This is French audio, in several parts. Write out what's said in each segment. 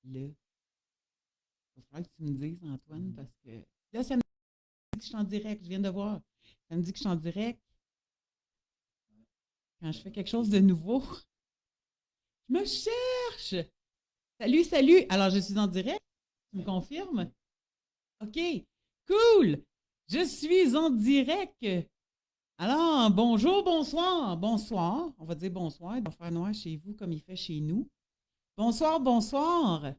là, il va falloir que tu me dises, Antoine, parce que là, ça me dit que je suis en direct, je viens de voir. Ça me dit que je suis en direct. Quand je fais quelque chose de nouveau, je me cherche. Salut, salut. Alors, je suis en direct. Tu me confirmes? OK. Cool. Je suis en direct. Alors, bonjour, bonsoir. Bonsoir. On va dire bonsoir. Il va faire noir chez vous comme il fait chez nous. Bonsoir, bonsoir.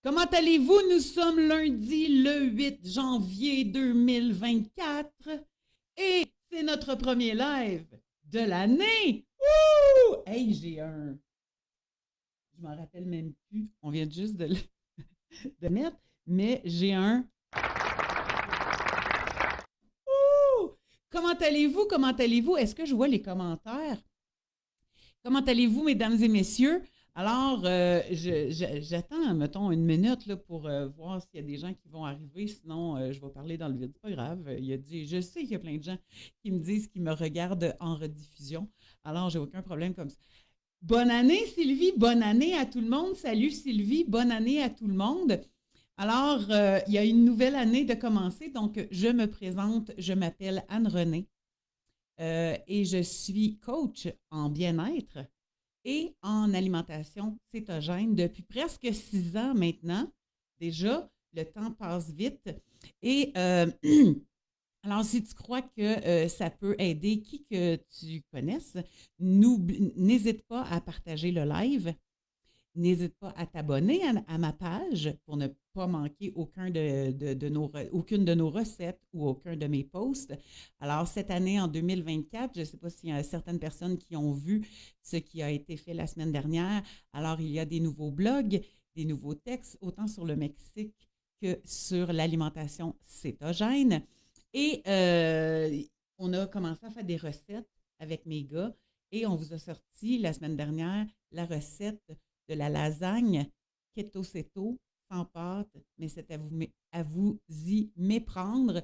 Comment allez-vous? Nous sommes lundi le 8 janvier 2024 et c'est notre premier live de l'année. Wouh! Hey, j'ai un... Je m'en rappelle même plus. On vient juste de mettre, mais j'ai un... Ouh! Comment allez-vous? Comment allez-vous? Est-ce que je vois les commentaires? Comment allez-vous, mesdames et messieurs? Alors, j'attends, mettons, une minute là, pour voir s'il y a des gens qui vont arriver. Sinon, je vais parler dans le vide. C'est pas grave. Je sais qu'il y a plein de gens qui me disent qu'ils me regardent en rediffusion. Alors, j'ai aucun problème comme ça. Bonne année, Sylvie. Bonne année à tout le monde. Salut, Sylvie. Bonne année à tout le monde. Alors, il y a une nouvelle année de commencer. Donc, je me présente. Je m'appelle Anne-Renée et je suis coach en bien-être et en alimentation cétogène depuis presque 6 ans maintenant. Déjà, le temps passe vite. Et alors, si tu crois que ça peut aider qui que tu connaisses, n'hésite pas à partager le live. N'hésite pas à t'abonner à ma page pour ne pas manquer aucune de nos recettes ou aucun de mes posts. Alors, cette année, en 2024, je ne sais pas s'il y a certaines personnes qui ont vu ce qui a été fait la semaine dernière. Alors, il y a des nouveaux blogs, des nouveaux textes, autant sur le Mexique que sur l'alimentation cétogène. Et on a commencé à faire des recettes avec mes gars et on vous a sorti la semaine dernière la recette de la lasagne keto-céto sans pâte, mais c'est à vous y méprendre.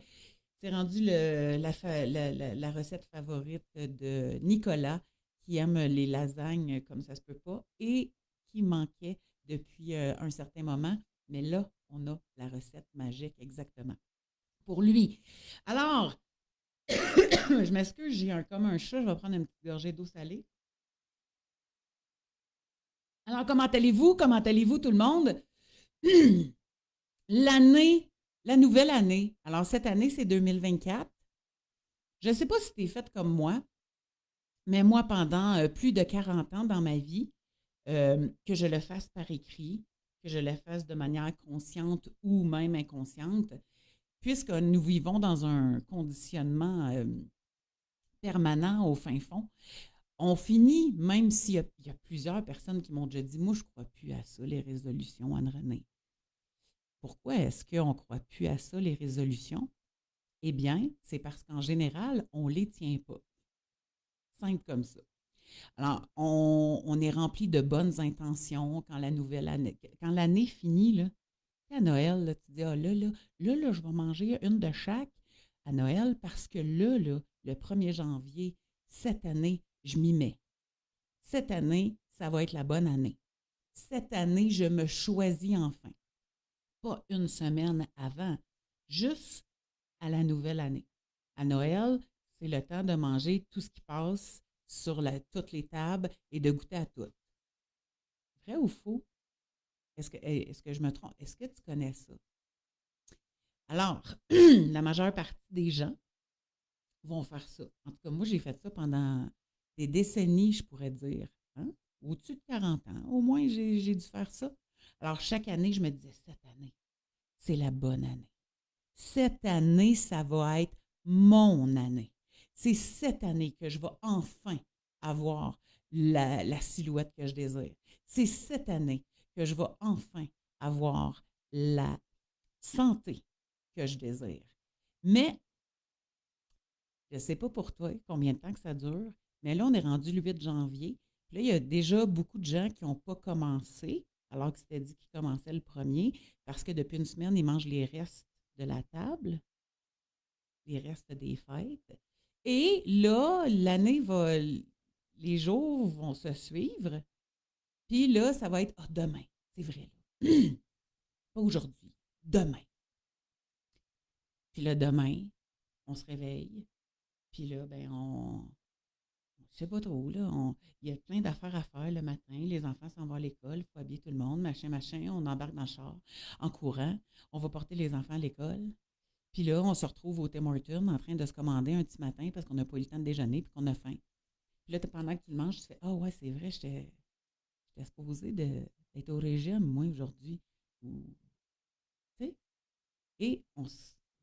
C'est rendu la recette favorite de Nicolas, qui aime les lasagnes comme ça se peut pas et qui manquait depuis un certain moment. Mais là, on a la recette magique exactement pour lui. Alors, je m'excuse, comme un chat, je vais prendre une petite gorgée d'eau salée. Alors, comment allez-vous? Comment allez-vous tout le monde? L'année, la nouvelle année. Alors, cette année, c'est 2024. Je ne sais pas si tu es faite comme moi, mais moi, pendant plus de 40 ans dans ma vie, que je le fasse par écrit, que je le fasse de manière consciente ou même inconsciente, puisque nous vivons dans un conditionnement permanent au fin fond, on finit, même s'il y a plusieurs personnes qui m'ont déjà dit, moi, je ne crois plus à ça, les résolutions, Anne-Renée. Pourquoi est-ce qu'on ne croit plus à ça, les résolutions? Eh bien, c'est parce qu'en général, on ne les tient pas. Simple comme ça. Alors, on est rempli de bonnes intentions quand quand l'année finit, là, à Noël, là, tu dis, ah là, je vais manger une de chaque à Noël parce que là, le 1er janvier, cette année, je m'y mets. Cette année, ça va être la bonne année. Cette année, je me choisis enfin. Pas une semaine avant, juste à la nouvelle année. À Noël, c'est le temps de manger tout ce qui passe sur toutes les tables et de goûter à tout. Vrai ou faux? Est-ce que je me trompe? Est-ce que tu connais ça? Alors, la majeure partie des gens vont faire ça. En tout cas, moi, j'ai fait ça pendant des décennies, je pourrais dire. Hein? Au-dessus de 40 ans. Au moins, j'ai dû faire ça. Alors, chaque année, je me disais, cette année, c'est la bonne année. Cette année, ça va être mon année. C'est cette année que je vais enfin avoir la silhouette que je désire. C'est cette année que je vais enfin avoir la santé que je désire. Mais, je ne sais pas pour toi combien de temps que ça dure, mais là, on est rendu le 8 janvier. Puis là, il y a déjà beaucoup de gens qui n'ont pas commencé, alors que c'était dit qu'ils commençaient le 1er, parce que depuis une semaine, ils mangent les restes de la table, les restes des fêtes. Et là, les jours vont se suivre. Puis là, ça va être demain. C'est vrai, là. Pas aujourd'hui, demain. Puis là, demain, on se réveille. Puis là, je sais pas trop, là. Il y a plein d'affaires à faire le matin. Les enfants s'en vont à l'école. Il faut habiller tout le monde, machin. On embarque dans le char en courant. On va porter les enfants à l'école. Puis là, on se retrouve au Tim Hortons en train de se commander un petit matin parce qu'on n'a pas eu le temps de déjeuner puis qu'on a faim. Puis là, pendant que tu le manges, tu fais « Ah ouais, c'est vrai, j'étais supposée d'être au régime, moi, aujourd'hui. » Tu sais? Et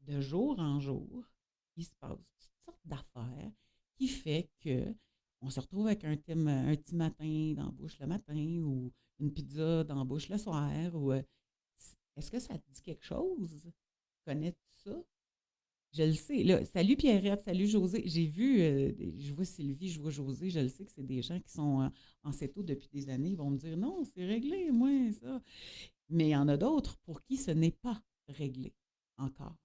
de jour en jour, il se passe toutes sortes d'affaires qui fait que on se retrouve avec un petit matin dans la bouche le matin ou une pizza dans la bouche le soir. Est-ce que ça te dit quelque chose? Connais-tu ça? Je le sais. Là, salut Pierrette, salut José. J'ai vu, je vois Sylvie, je vois José, je le sais que c'est des gens qui sont en CETO depuis des années. Ils vont me dire non, c'est réglé, moi, ça. Mais il y en a d'autres pour qui ce n'est pas réglé encore.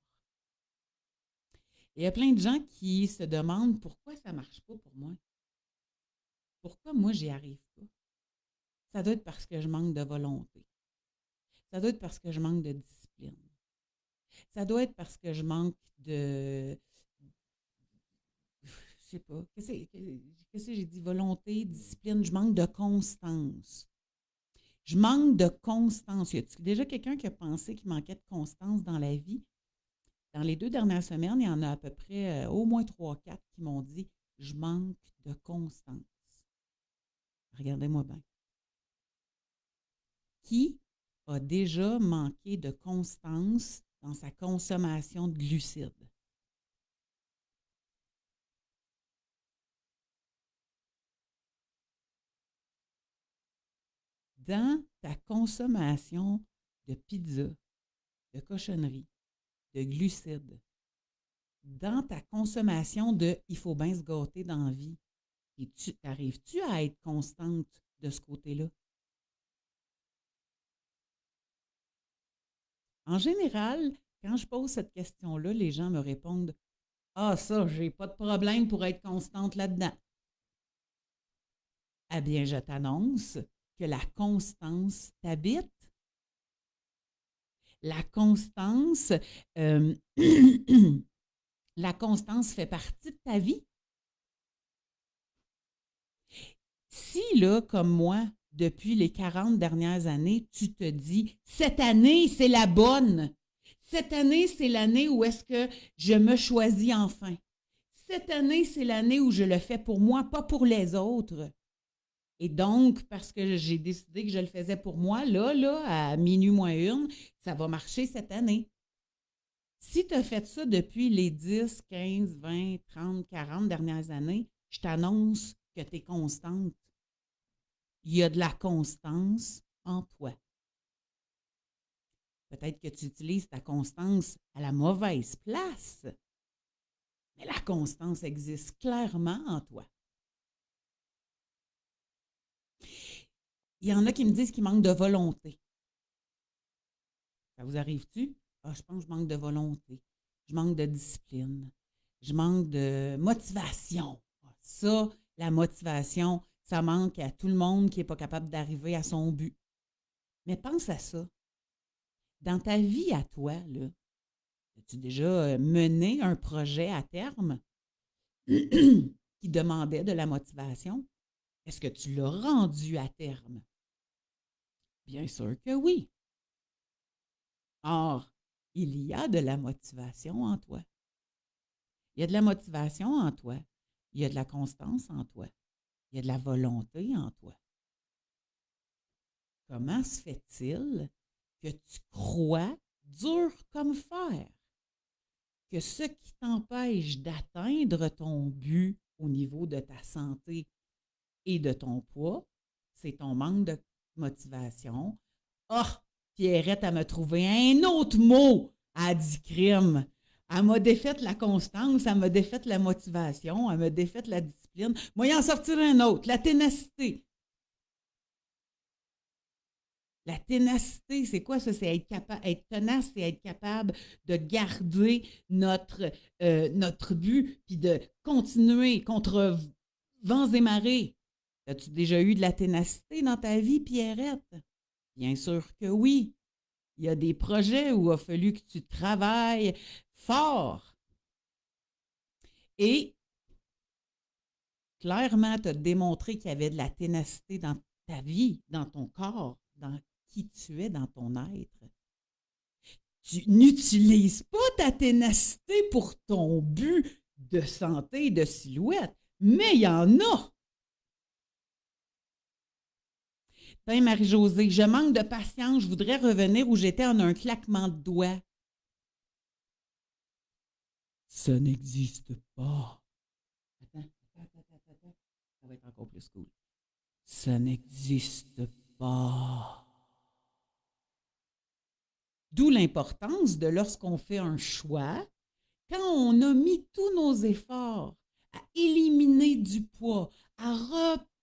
Il y a plein de gens qui se demandent pourquoi ça ne marche pas pour moi. Pourquoi moi, j'y arrive pas? Ça doit être parce que je manque de volonté. Ça doit être parce que je manque de discipline. Ça doit être parce que je manque de... Je sais pas. Qu'est-ce que j'ai dit? Volonté, discipline. Je manque de constance. Je manque de constance. Y a-t-il déjà quelqu'un qui a pensé qu'il manquait de constance dans la vie? Dans les 2 dernières semaines, il y en a à peu près au moins 3-4 qui m'ont dit « Je manque de constance. » Regardez-moi bien. Qui a déjà manqué de constance dans sa consommation de glucides? Dans ta consommation de pizza, de cochonnerie, de glucides, dans ta consommation de « il faut bien se gâter dans la vie », arrives-tu à être constante de ce côté-là? En général, quand je pose cette question-là, les gens me répondent « Ah, ça, j'ai pas de problème pour être constante là-dedans. » Eh bien, je t'annonce que la constance t'habite. La constance, euh, la constance fait partie de ta vie. Si, là, comme moi, depuis les 40 dernières années, tu te dis « Cette année, c'est la bonne. Cette année, c'est l'année où est-ce que je me choisis enfin. Cette année, c'est l'année où je le fais pour moi, pas pour les autres. » Et donc, parce que j'ai décidé que je le faisais pour moi, là, à minuit moins une, ça va marcher cette année. Si tu as fait ça depuis les 10, 15, 20, 30, 40 dernières années, je t'annonce que tu es constante. Il y a de la constance en toi. Peut-être que tu utilises ta constance à la mauvaise place, mais la constance existe clairement en toi. Il y en a qui me disent qu'il manque de volonté. Ça vous arrive-tu? Ah, je pense que je manque de volonté. Je manque de discipline. Je manque de motivation. Ça, la motivation, ça manque à tout le monde qui n'est pas capable d'arriver à son but. Mais pense à ça. Dans ta vie à toi, là, as-tu déjà mené un projet à terme qui demandait de la motivation? Est-ce que tu l'as rendu à terme? Bien sûr que oui. Or, il y a de la motivation en toi. Il y a de la motivation en toi. Il y a de la constance en toi. Il y a de la volonté en toi. Comment se fait-il que tu crois dur comme fer que ce qui t'empêche d'atteindre ton but au niveau de ta santé et de ton poids, c'est ton manque de motivation? Ah, Pierrette, elle m'a trouvé un autre mot. Elle a dit crime. Elle m'a défaite la constance, elle m'a défaite la motivation, elle m'a défaite la discipline. Moi, y en sortir un autre, la ténacité. La ténacité, c'est quoi ça? C'est être tenace, c'est être capable de garder notre but, puis de continuer contre vents et marées. As-tu déjà eu de la ténacité dans ta vie, Pierrette? Bien sûr que oui. Il y a des projets où il a fallu que tu travailles fort. Et clairement, tu as démontré qu'il y avait de la ténacité dans ta vie, dans ton corps, dans qui tu es, dans ton être. Tu n'utilises pas ta ténacité pour ton but de santé et de silhouette, mais il y en a. Ben, Marie-Josée, je manque de patience, je voudrais revenir où j'étais en un claquement de doigts. Ça n'existe pas. Attends. Ça va être encore plus cool. Ça n'existe pas. D'où l'importance de lorsqu'on fait un choix, quand on a mis tous nos efforts à éliminer du poids, à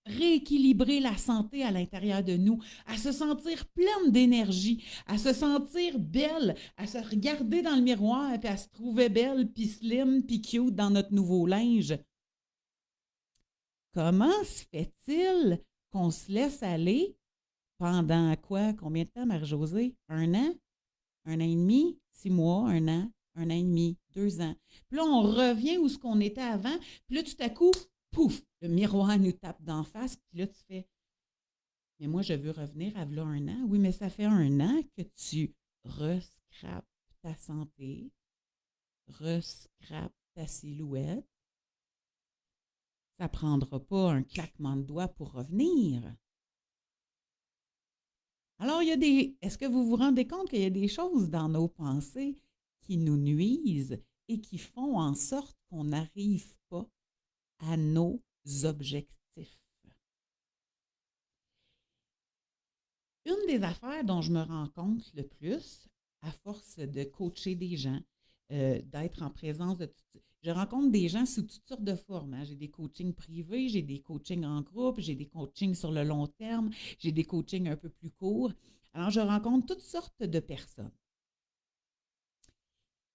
rééquilibrer la santé à l'intérieur de nous, à se sentir pleine d'énergie, à se sentir belle, à se regarder dans le miroir et à se trouver belle, puis slim, puis cute dans notre nouveau linge. Comment se fait-il qu'on se laisse aller pendant quoi? Combien de temps, Marie-Josée? 1 an? 1 an et demi? 6 mois? 1 an? 1 an et demi? 2 ans? Puis là, on revient où ce qu'on était avant. Puis là, tout à coup, pouf, le miroir nous tape d'en face. Puis là, tu fais, mais moi, je veux revenir à là 1 an. Oui, mais ça fait 1 an que tu rescrapes ta santé, rescrapes ta silhouette. Ça ne prendra pas un claquement de doigts pour revenir. Alors, est-ce que vous vous rendez compte qu'il y a des choses dans nos pensées qui nous nuisent et qui font en sorte qu'on n'arrive pas à nos objectifs? Une des affaires dont je me rends compte le plus, à force de coacher des gens, d'être en présence de je rencontre des gens sous toutes sortes de formes. Hein. J'ai des coachings privés, j'ai des coachings en groupe, j'ai des coachings sur le long terme, j'ai des coachings un peu plus courts. Alors, je rencontre toutes sortes de personnes.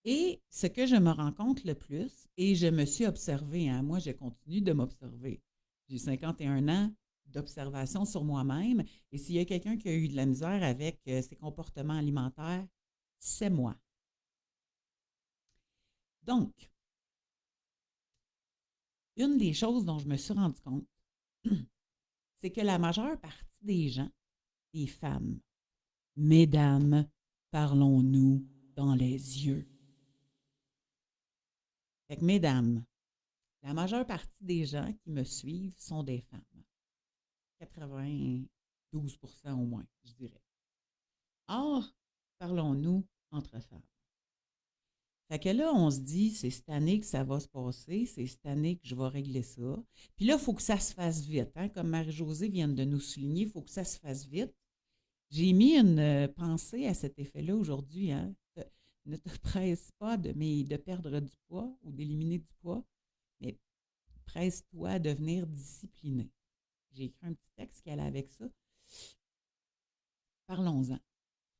Et ce que je me rends compte le plus, et je me suis observée, hein, moi, je continue de m'observer. J'ai 51 ans d'observation sur moi-même, et s'il y a quelqu'un qui a eu de la misère avec ses comportements alimentaires, c'est moi. Donc, une des choses dont je me suis rendu compte, c'est que la majeure partie des gens, des femmes, mesdames, parlons-nous dans les yeux. Fait que, mesdames, la majeure partie des gens qui me suivent sont des femmes. 92% au moins, je dirais. Or, parlons-nous entre femmes. Fait que là, on se dit, c'est cette année que ça va se passer, c'est cette année que je vais régler ça. Puis là, il faut que ça se fasse vite. Hein? Comme Marie-Josée vient de nous souligner, il faut que ça se fasse vite. J'ai mis une pensée à cet effet-là aujourd'hui. Hein? Ne te presse pas de perdre du poids ou d'éliminer du poids, mais presse-toi à devenir discipliné. J'ai écrit un petit texte qui allait avec ça. Parlons-en.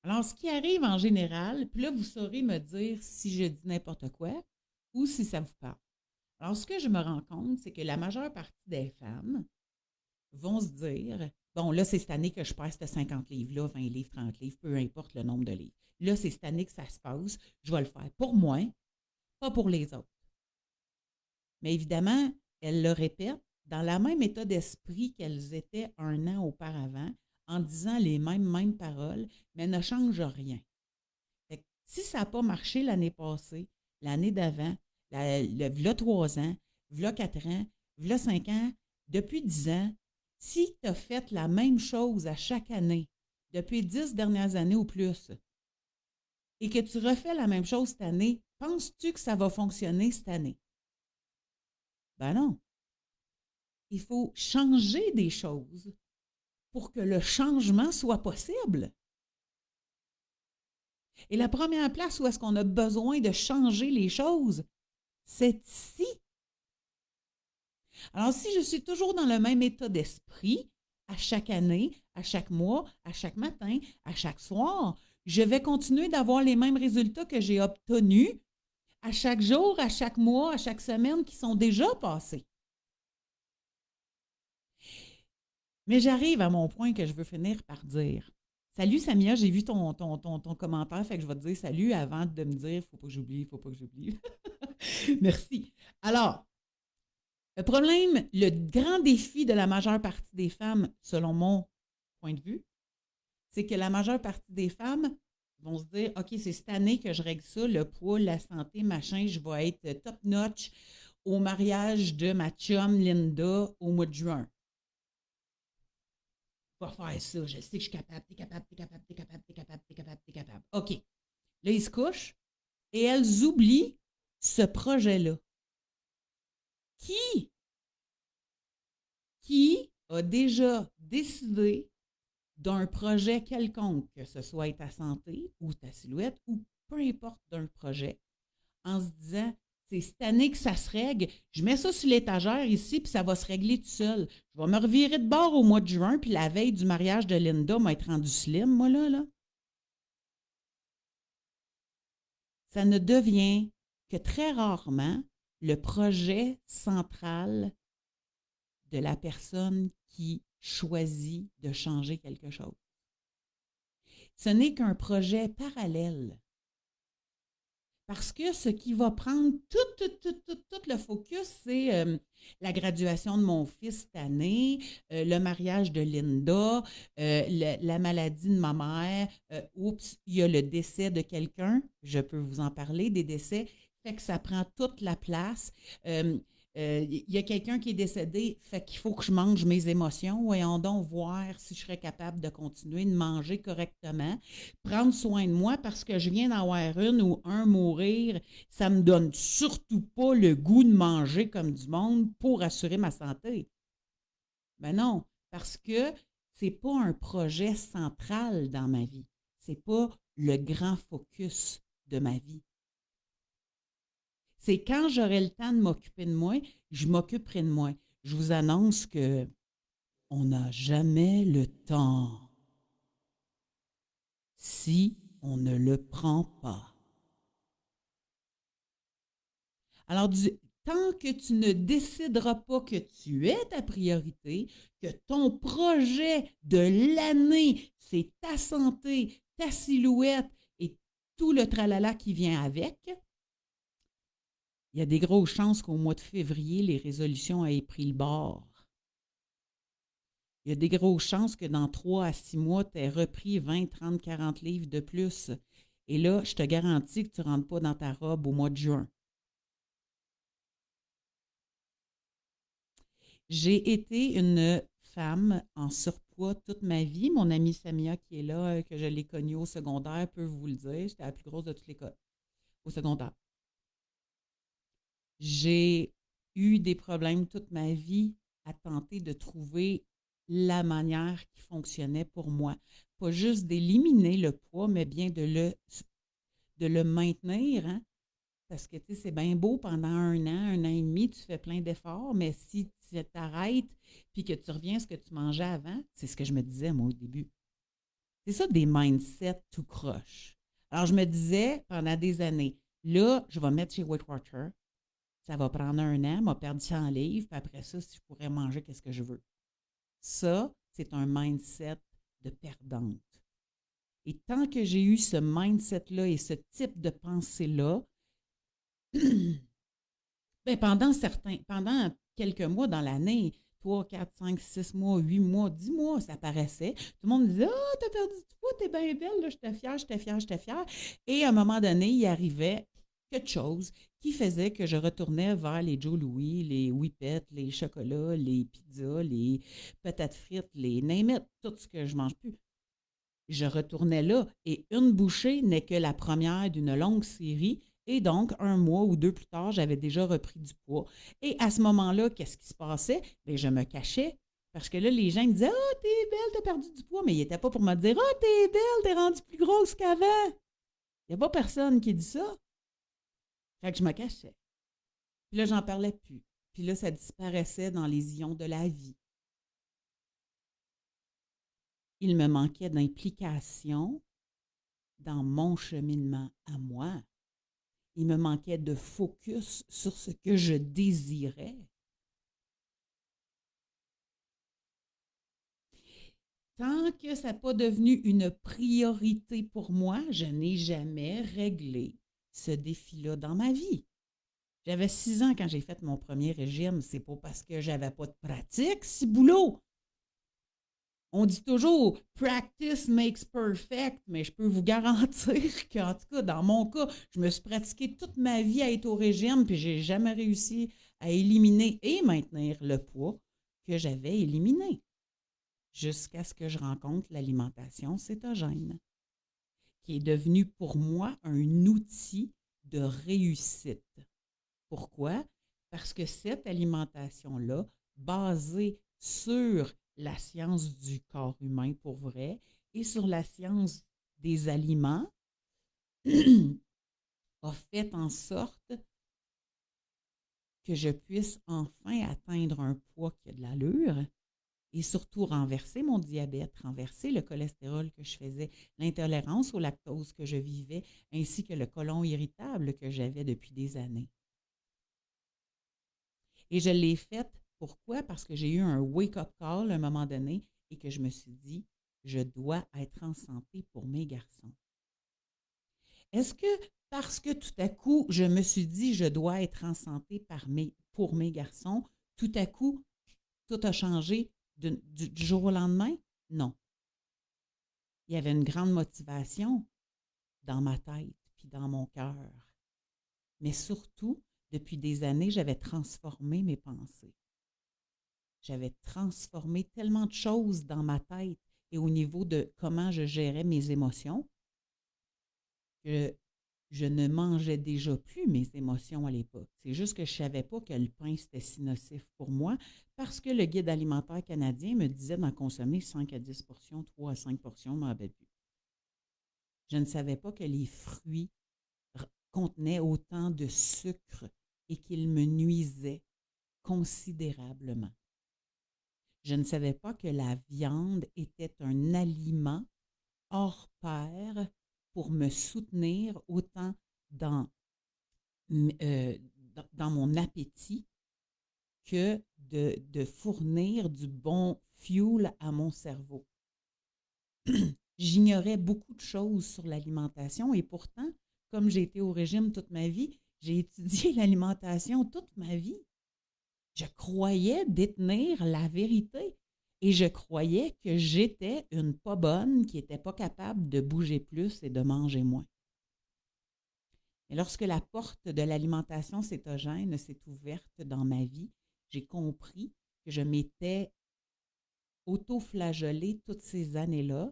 Alors, ce qui arrive en général, puis là, vous saurez me dire si je dis n'importe quoi ou si ça vous parle. Alors, ce que je me rends compte, c'est que la majeure partie des femmes vont se dire, bon, là, c'est cette année que je perds ces 50 livres-là, 20 livres, 30 livres, peu importe le nombre de livres. Là, c'est cette année que ça se passe, je vais le faire pour moi, pas pour les autres. Mais évidemment, elles le répètent dans le même état d'esprit qu'elles étaient 1 an auparavant, en disant les mêmes paroles, mais ne change rien. Fait que si ça n'a pas marché l'année passée, l'année d'avant, v'là 3 ans, v'là 4 ans, v'là 5 ans, depuis 10 ans, si tu as fait la même chose à chaque année, depuis 10 dernières années ou plus, et que tu refais la même chose cette année, penses-tu que ça va fonctionner cette année? Ben non. Il faut changer des choses pour que le changement soit possible. Et la première place où est-ce qu'on a besoin de changer les choses, c'est ici. Alors, si je suis toujours dans le même état d'esprit, à chaque année, à chaque mois, à chaque matin, à chaque soir, je vais continuer d'avoir les mêmes résultats que j'ai obtenus à chaque jour, à chaque mois, à chaque semaine qui sont déjà passés. Mais j'arrive à mon point que je veux finir par dire. Salut Samia, j'ai vu ton commentaire, fait que je vais te dire salut avant de me dire, faut pas que j'oublie, faut pas que j'oublie. Merci. Alors, le problème, le grand défi de la majeure partie des femmes, selon mon point de vue, c'est que la majeure partie des femmes vont se dire, OK, c'est cette année que je règle ça, le poids, la santé, machin, je vais être top-notch au mariage de ma chum Linda au mois de juin. Je vais faire ça, je sais que je suis capable, t'es capable, t'es capable, t'es capable, t'es capable, t'es capable, t'es capable. OK. Là, ils se couchent et elles oublient ce projet-là. Qui, qui a déjà décidé d'un projet quelconque, que ce soit ta santé ou ta silhouette ou peu importe d'un projet, en se disant, c'est cette année que ça se règle, je mets ça sur l'étagère ici, puis ça va se régler tout seul. Je vais me revirer de bord au mois de juin, puis la veille du mariage de Linda, m'être rendu slim, moi là. Ça ne devient que très rarement le projet central de la personne qui choisit de changer quelque chose. Ce n'est qu'un projet parallèle. Parce que ce qui va prendre tout le focus, c'est la graduation de mon fils cette année, le mariage de Linda, la maladie de ma mère. Oups, il y a le décès de quelqu'un. Je peux vous en parler, des décès. Fait que ça prend toute la place. Il y a quelqu'un qui est décédé, fait qu'il faut que je mange mes émotions. Voyons donc voir si je serais capable de continuer de manger correctement, prendre soin de moi parce que je viens d'en avoir une ou un mourir, ça me donne surtout pas le goût de manger comme du monde pour assurer ma santé. Ben non, parce que c'est pas un projet central dans ma vie. C'est pas le grand focus de ma vie. C'est quand j'aurai le temps de m'occuper de moi, je m'occuperai de moi. Je vous annonce que on n'a jamais le temps si on ne le prend pas. Alors, tant que tu ne décideras pas que tu es ta priorité, que ton projet de l'année, c'est ta santé, ta silhouette et tout le tralala qui vient avec, il y a des grosses chances qu'au mois de février, les résolutions aient pris le bord. Il y a des grosses chances que dans 3 à 6 mois, tu aies repris 20, 30, 40 livres de plus. Et là, je te garantis que tu ne rentres pas dans ta robe au mois de juin. J'ai été une femme en surpoids toute ma vie. Mon amie Samia qui est là, que je l'ai connue au secondaire, peut vous le dire. J'étais la plus grosse de toute l'école au secondaire. J'ai eu des problèmes toute ma vie à tenter de trouver la manière qui fonctionnait pour moi. Pas juste d'éliminer le poids, mais bien de le maintenir, hein? Parce que, tu sais, c'est bien beau pendant un an et demi, tu fais plein d'efforts, mais si tu t'arrêtes puis que tu reviens à ce que tu mangeais avant, c'est ce que je me disais, moi, au début. C'est ça, des mindsets tout croche. Alors, je me disais pendant des années, là, je vais mettre chez Weight Watcher, ça va prendre un an, m'a perdu 100 livres, puis après ça, si je pourrais manger, qu'est-ce que je veux? Ça, c'est un mindset de perdante. Et tant que j'ai eu ce mindset-là et ce type de pensée-là, ben pendant quelques mois dans l'année, 3, 4, 5, 6 mois, 8 mois, 10 mois, ça paraissait. Tout le monde me disait: Ah, t'as perdu du poids, t'es bien belle, là, j'étais fière, j'étais fière, j'étais fière. Et à un moment donné, il arrivait quelque chose qui faisait que je retournais vers les Joe Louis, les Whippets, les chocolats, les pizzas, les patates frites, les name it, tout ce que je mange plus. Je retournais là et une bouchée n'est que la première d'une longue série. Et donc, un mois ou deux plus tard, j'avais déjà repris du poids. Et à ce moment-là, qu'est-ce qui se passait? Bien, je me cachais. Parce que là, les gens me disaient: Ah, t'es belle, t'as perdu du poids. Mais ils n'étaient pas pour me dire: Ah, t'es belle, t'es rendue plus grosse qu'avant. Il n'y a pas personne qui dit ça. Fait que je me cachais. Puis là, j'en parlais plus. Puis là, ça disparaissait dans les ions de la vie. Il me manquait d'implication dans mon cheminement à moi. Il me manquait de focus sur ce que je désirais. Tant que ça n'a pas devenu une priorité pour moi, je n'ai jamais réglé ce défi-là dans ma vie. J'avais 6 ans quand j'ai fait mon premier régime. C'est pas parce que j'avais pas de pratique, si boulot. On dit toujours practice makes perfect, mais je peux vous garantir qu'en tout cas, dans mon cas, je me suis pratiqué toute ma vie à être au régime, puis j'ai jamais réussi à éliminer et maintenir le poids que j'avais éliminé, jusqu'à ce que je rencontre l'alimentation cétogène, qui est devenue pour moi un outil de réussite. Pourquoi? Parce que cette alimentation-là, basée sur la science du corps humain pour vrai et sur la science des aliments, a fait en sorte que je puisse enfin atteindre un poids qui a de l'allure et surtout renverser mon diabète, renverser le cholestérol que je faisais, l'intolérance au lactose que je vivais, ainsi que le côlon irritable que j'avais depuis des années. Et je l'ai faite, pourquoi? Parce que j'ai eu un wake-up call à un moment donné et que je me suis dit, je dois être en santé pour mes garçons. Est-ce que parce que tout à coup, je me suis dit, je dois être en santé pour mes garçons, tout à coup, tout a changé du jour au lendemain? Non. Il y avait une grande motivation dans ma tête puis dans mon cœur. Mais surtout, depuis des années, j'avais transformé mes pensées. J'avais transformé tellement de choses dans ma tête et au niveau de comment je gérais mes émotions que je ne mangeais déjà plus mes émotions à l'époque. C'est juste que je ne savais pas que le pain, c'était si nocif pour moi parce que le guide alimentaire canadien me disait d'en consommer 5 à 10 portions, 3 à 5 portions, je m'en rappelle plus. Je ne savais pas que les fruits contenaient autant de sucre et qu'ils me nuisaient considérablement. Je ne savais pas que la viande était un aliment hors pair pour me soutenir autant euh, dans mon appétit que de fournir du bon fuel à mon cerveau. J'ignorais beaucoup de choses sur l'alimentation et pourtant, comme j'ai été au régime toute ma vie, j'ai étudié l'alimentation toute ma vie. Je croyais détenir la vérité et je croyais que j'étais une pas bonne qui n'était pas capable de bouger plus et de manger moins. Et lorsque la porte de l'alimentation cétogène s'est ouverte dans ma vie, j'ai compris que je m'étais auto-flagellée toutes ces années-là,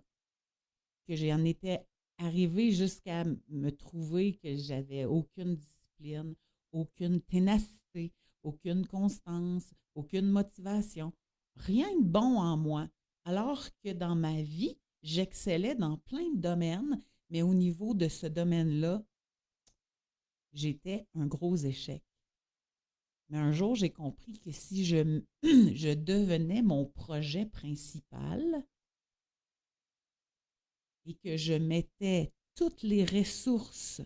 que j'en étais arrivée jusqu'à me trouver que j'avais aucune discipline, aucune ténacité, aucune constance, aucune motivation, rien de bon en moi, alors que dans ma vie, j'excellais dans plein de domaines, mais au niveau de ce domaine-là, j'étais un gros échec. Mais un jour, j'ai compris que si je devenais mon projet principal et que je mettais toutes les ressources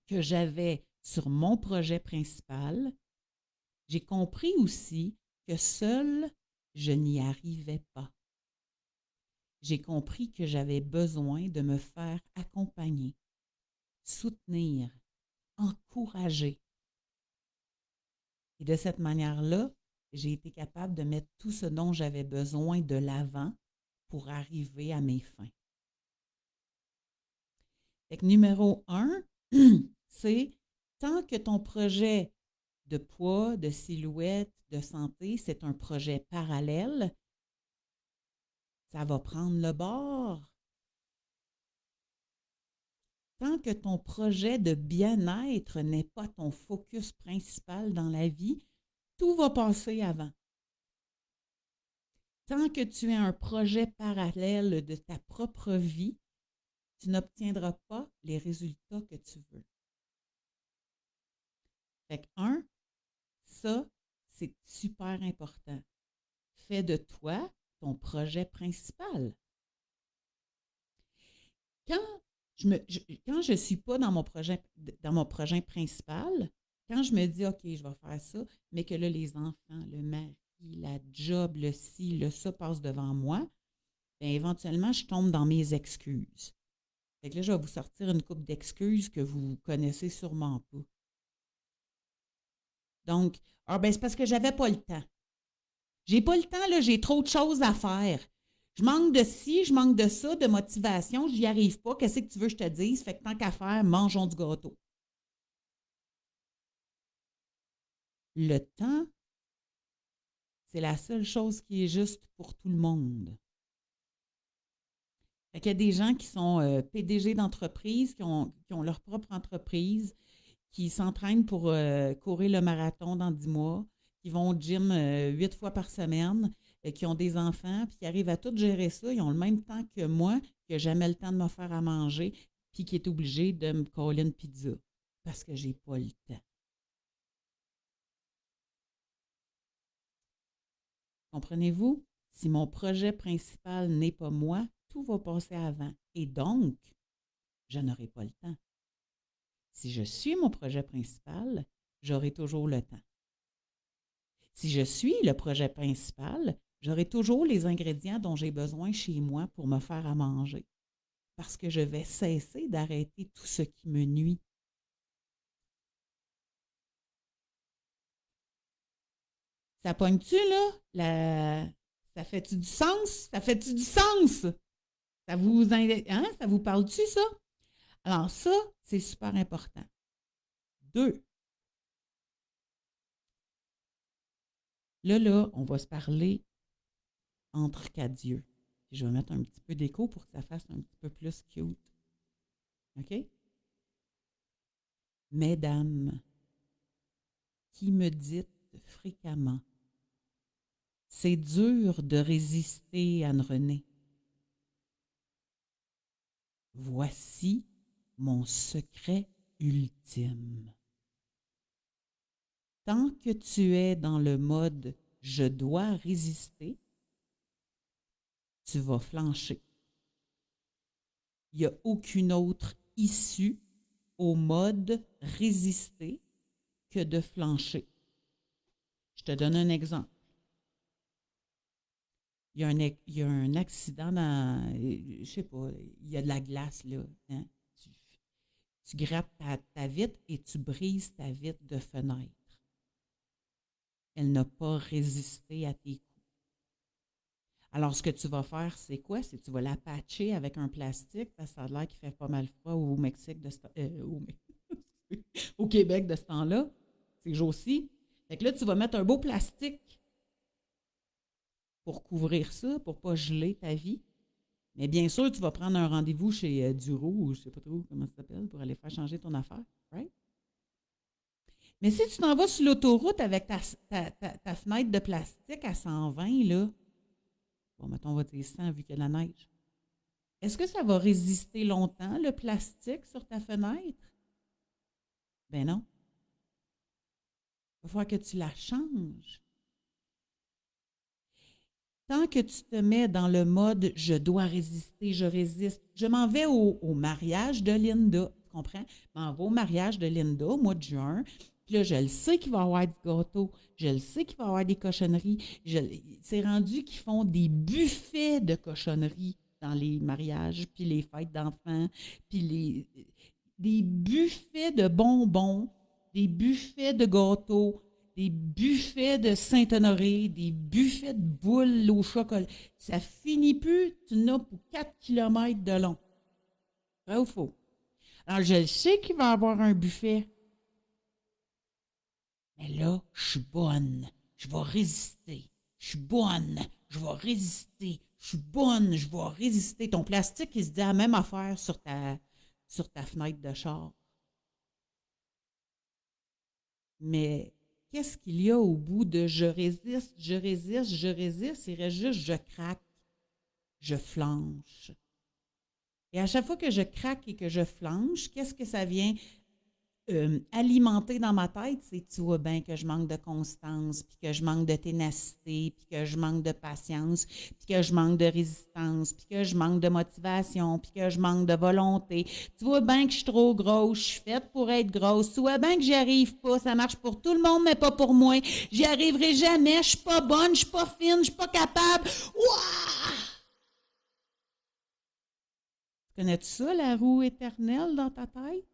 que j'avais sur mon projet principal, j'ai compris aussi que seule, je n'y arrivais pas. J'ai compris que j'avais besoin de me faire accompagner, soutenir, encourager. Et de cette manière-là, j'ai été capable de mettre tout ce dont j'avais besoin de l'avant pour arriver à mes fins. Fait que numéro 1, c'est tant que ton projet de poids, de silhouette, de santé, c'est un projet parallèle, ça va prendre le bord. Tant que ton projet de bien-être n'est pas ton focus principal dans la vie, tout va passer avant. Tant que tu as un projet parallèle de ta propre vie, tu n'obtiendras pas les résultats que tu veux. Fait que, ça, c'est super important. Fais de toi ton projet principal. Quand je ne suis pas dans mon projet principal, quand je me dis, OK, je vais faire ça, mais que là, les enfants, le mari, la job, le ci, le ça passe devant moi, bien, éventuellement, je tombe dans mes excuses. Fait que là, je vais vous sortir une couple d'excuses que vous connaissez sûrement pas. Donc, ben, c'est parce que j'avais pas le temps. J'ai pas le temps, là, j'ai trop de choses à faire. Je manque de ci, je manque de ça, de motivation, j'y arrive pas. Qu'est-ce que tu veux que je te dise? Fait que tant qu'à faire, mangeons du gâteau. Le temps, c'est la seule chose qui est juste pour tout le monde. Fait qu'il y a des gens qui sont PDG d'entreprise, qui ont leur propre entreprise, qui s'entraînent pour courir le marathon dans 10 mois, qui vont au gym 8 fois par semaine, qui ont des enfants, puis qui arrivent à tout gérer ça. Ils ont le même temps que moi, qui n'a jamais le temps de me faire à manger, puis qui est obligé de me coller une pizza parce que j'ai pas le temps. Comprenez-vous? Si mon projet principal n'est pas moi, tout va passer avant. Et donc, je n'aurai pas le temps. Si je suis mon projet principal, j'aurai toujours le temps. Si je suis le projet principal, j'aurai toujours les ingrédients dont j'ai besoin chez moi pour me faire à manger. Parce que je vais cesser d'arrêter tout ce qui me nuit. Ça pogne-tu, là? Ça fait-tu du sens? Ça fait-tu du sens? Ça vous parle-tu, ça? Alors, ça, c'est super important. 2. Là, on va se parler entre quatre yeux. Je vais mettre un petit peu d'écho pour que ça fasse un petit peu plus cute. OK? Mesdames, qui me dites fréquemment, c'est dur de résister, Anne-Renée. Voici mon secret ultime. Tant que tu es dans le mode « je dois résister », tu vas flancher. Il n'y a aucune autre issue au mode « résister » que de flancher. Je te donne un exemple. Il y a un accident dans, je sais pas, il y a de la glace, là. Hein? Tu grappes ta vitre et tu brises ta vitre de fenêtre. Elle n'a pas résisté à tes coups. Alors, ce que tu vas faire, c'est quoi? C'est que tu vas la patcher avec un plastique, parce que ça a l'air qu'il fait pas mal froid au Mexique, au Québec de ce temps-là. C'est jour aussi. Fait que là, tu vas mettre un beau plastique pour couvrir ça, pour ne pas geler ta vie. Mais bien sûr, tu vas prendre un rendez-vous chez Duro, ou je ne sais pas trop comment ça s'appelle, pour aller faire changer ton affaire. Right? Mais si tu t'en vas sur l'autoroute avec ta fenêtre de plastique à 120, là, bon, mettons, on va dire 100 vu qu'il y a de la neige. Est-ce que ça va résister longtemps, le plastique sur ta fenêtre? Ben non. Il va falloir que tu la changes. Tant que tu te mets dans le mode « je dois résister, je résiste », je m'en vais au mariage de Linda, tu comprends? Je m'en vais au mariage de Linda au mois de juin. Puis là, je le sais qu'il va y avoir du gâteau, je le sais qu'il va y avoir des cochonneries. C'est rendu qu'ils font des buffets de cochonneries dans les mariages, puis les fêtes d'enfants, puis des buffets de bonbons, des buffets de gâteaux, des buffets de Saint-Honoré, des buffets de boules au chocolat. Ça finit plus, tu n'as pour 4 km de long. Vrai ou faux? Alors, je sais qu'il va y avoir un buffet. Mais là, je suis bonne. Je vais résister. Je suis bonne. Je vais résister. Je suis bonne. Je vais résister. Ton plastique, il se dit la même affaire sur ta fenêtre de char. Mais qu'est-ce qu'il y a au bout de je résiste, je résiste, je résiste? Il reste juste je craque, je flanche. Et à chaque fois que je craque et que je flanche, qu'est-ce que ça vient alimenter dans ma tête? C'est tu vois bien que je manque de constance, puis que je manque de ténacité, puis que je manque de patience, puis que je manque de résistance, puis que je manque de motivation, puis que je manque de volonté. Tu vois bien que je suis trop grosse, je suis faite pour être grosse. Tu vois bien que j'y arrive pas, ça marche pour tout le monde, mais pas pour moi. J'y arriverai jamais, je suis pas bonne, je suis pas fine, je suis pas capable. Ouah! Connais-tu ça, la roue éternelle dans ta tête?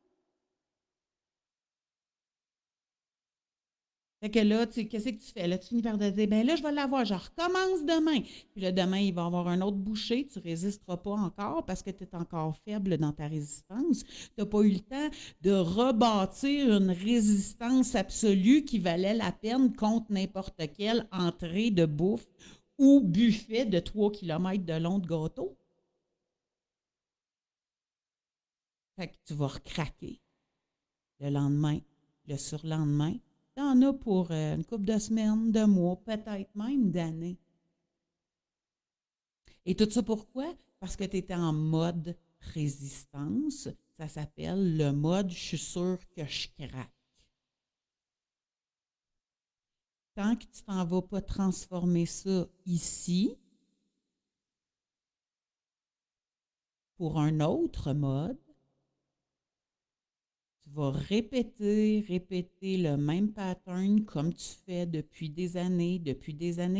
Fait que là, qu'est-ce que tu fais? Là, tu finis par te dire, ben là, je vais l'avoir, je recommence demain. Puis là, demain, il va y avoir un autre bouchée, tu ne résisteras pas encore parce que tu es encore faible dans ta résistance. Tu n'as pas eu le temps de rebâtir une résistance absolue qui valait la peine contre n'importe quelle entrée de bouffe ou buffet de 3 kilomètres de long de gâteau. Fait que tu vas recraquer le lendemain, le surlendemain. Tu en as pour une couple de semaines, de mois, peut-être même d'années. Et tout ça pourquoi? Parce que tu étais en mode résistance. Ça s'appelle le mode je suis sûr que je craque. Tant que tu t'en vas pas transformer ça ici pour un autre mode, tu vas répéter le même pattern comme tu fais depuis des années.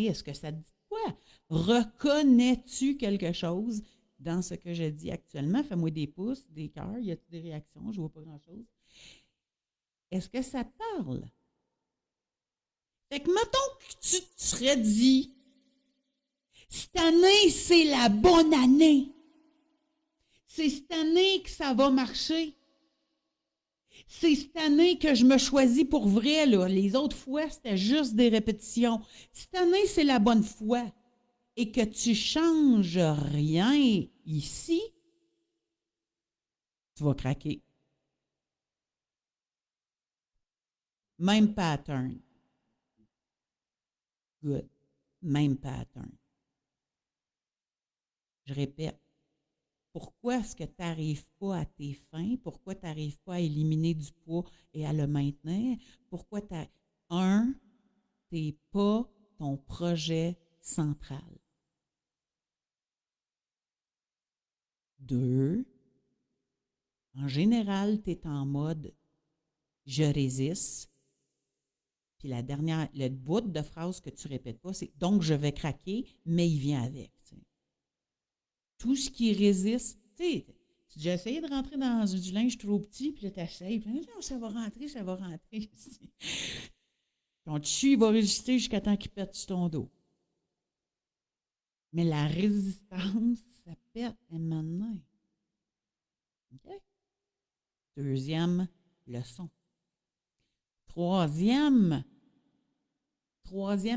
Est-ce que ça te dit quoi? Reconnais-tu quelque chose dans ce que je dis actuellement? Fais-moi des pouces, des cœurs, y a-t-il des réactions? Je ne vois pas grand-chose. Est-ce que ça te parle? Fait que mettons que tu te serais dit, cette année, c'est la bonne année. C'est cette année que ça va marcher. C'est cette année que je me choisis pour vrai, là. Les autres fois, c'était juste des répétitions. Cette année, c'est la bonne foi. Et que tu ne changes rien ici, tu vas craquer. Même pattern. Good. Même pattern. Je répète. Pourquoi est-ce que tu n'arrives pas à tes fins? Pourquoi tu n'arrives pas à éliminer du poids et à le maintenir? Pourquoi tu n'es pas ton projet central. 2, en général, tu es en mode je résiste. Puis le bout de phrase que tu ne répètes pas, c'est donc je vais craquer, mais il vient avec. T'sais. Tout ce qui résiste, tu sais, j'ai essayé de rentrer dans du linge trop petit, puis là, tu essayes, puis non, ça va rentrer. Ton tissu, il va résister jusqu'à temps qu'il pète sur ton dos. Mais la résistance, ça pète maintenant. OK? Deuxième leçon. Troisième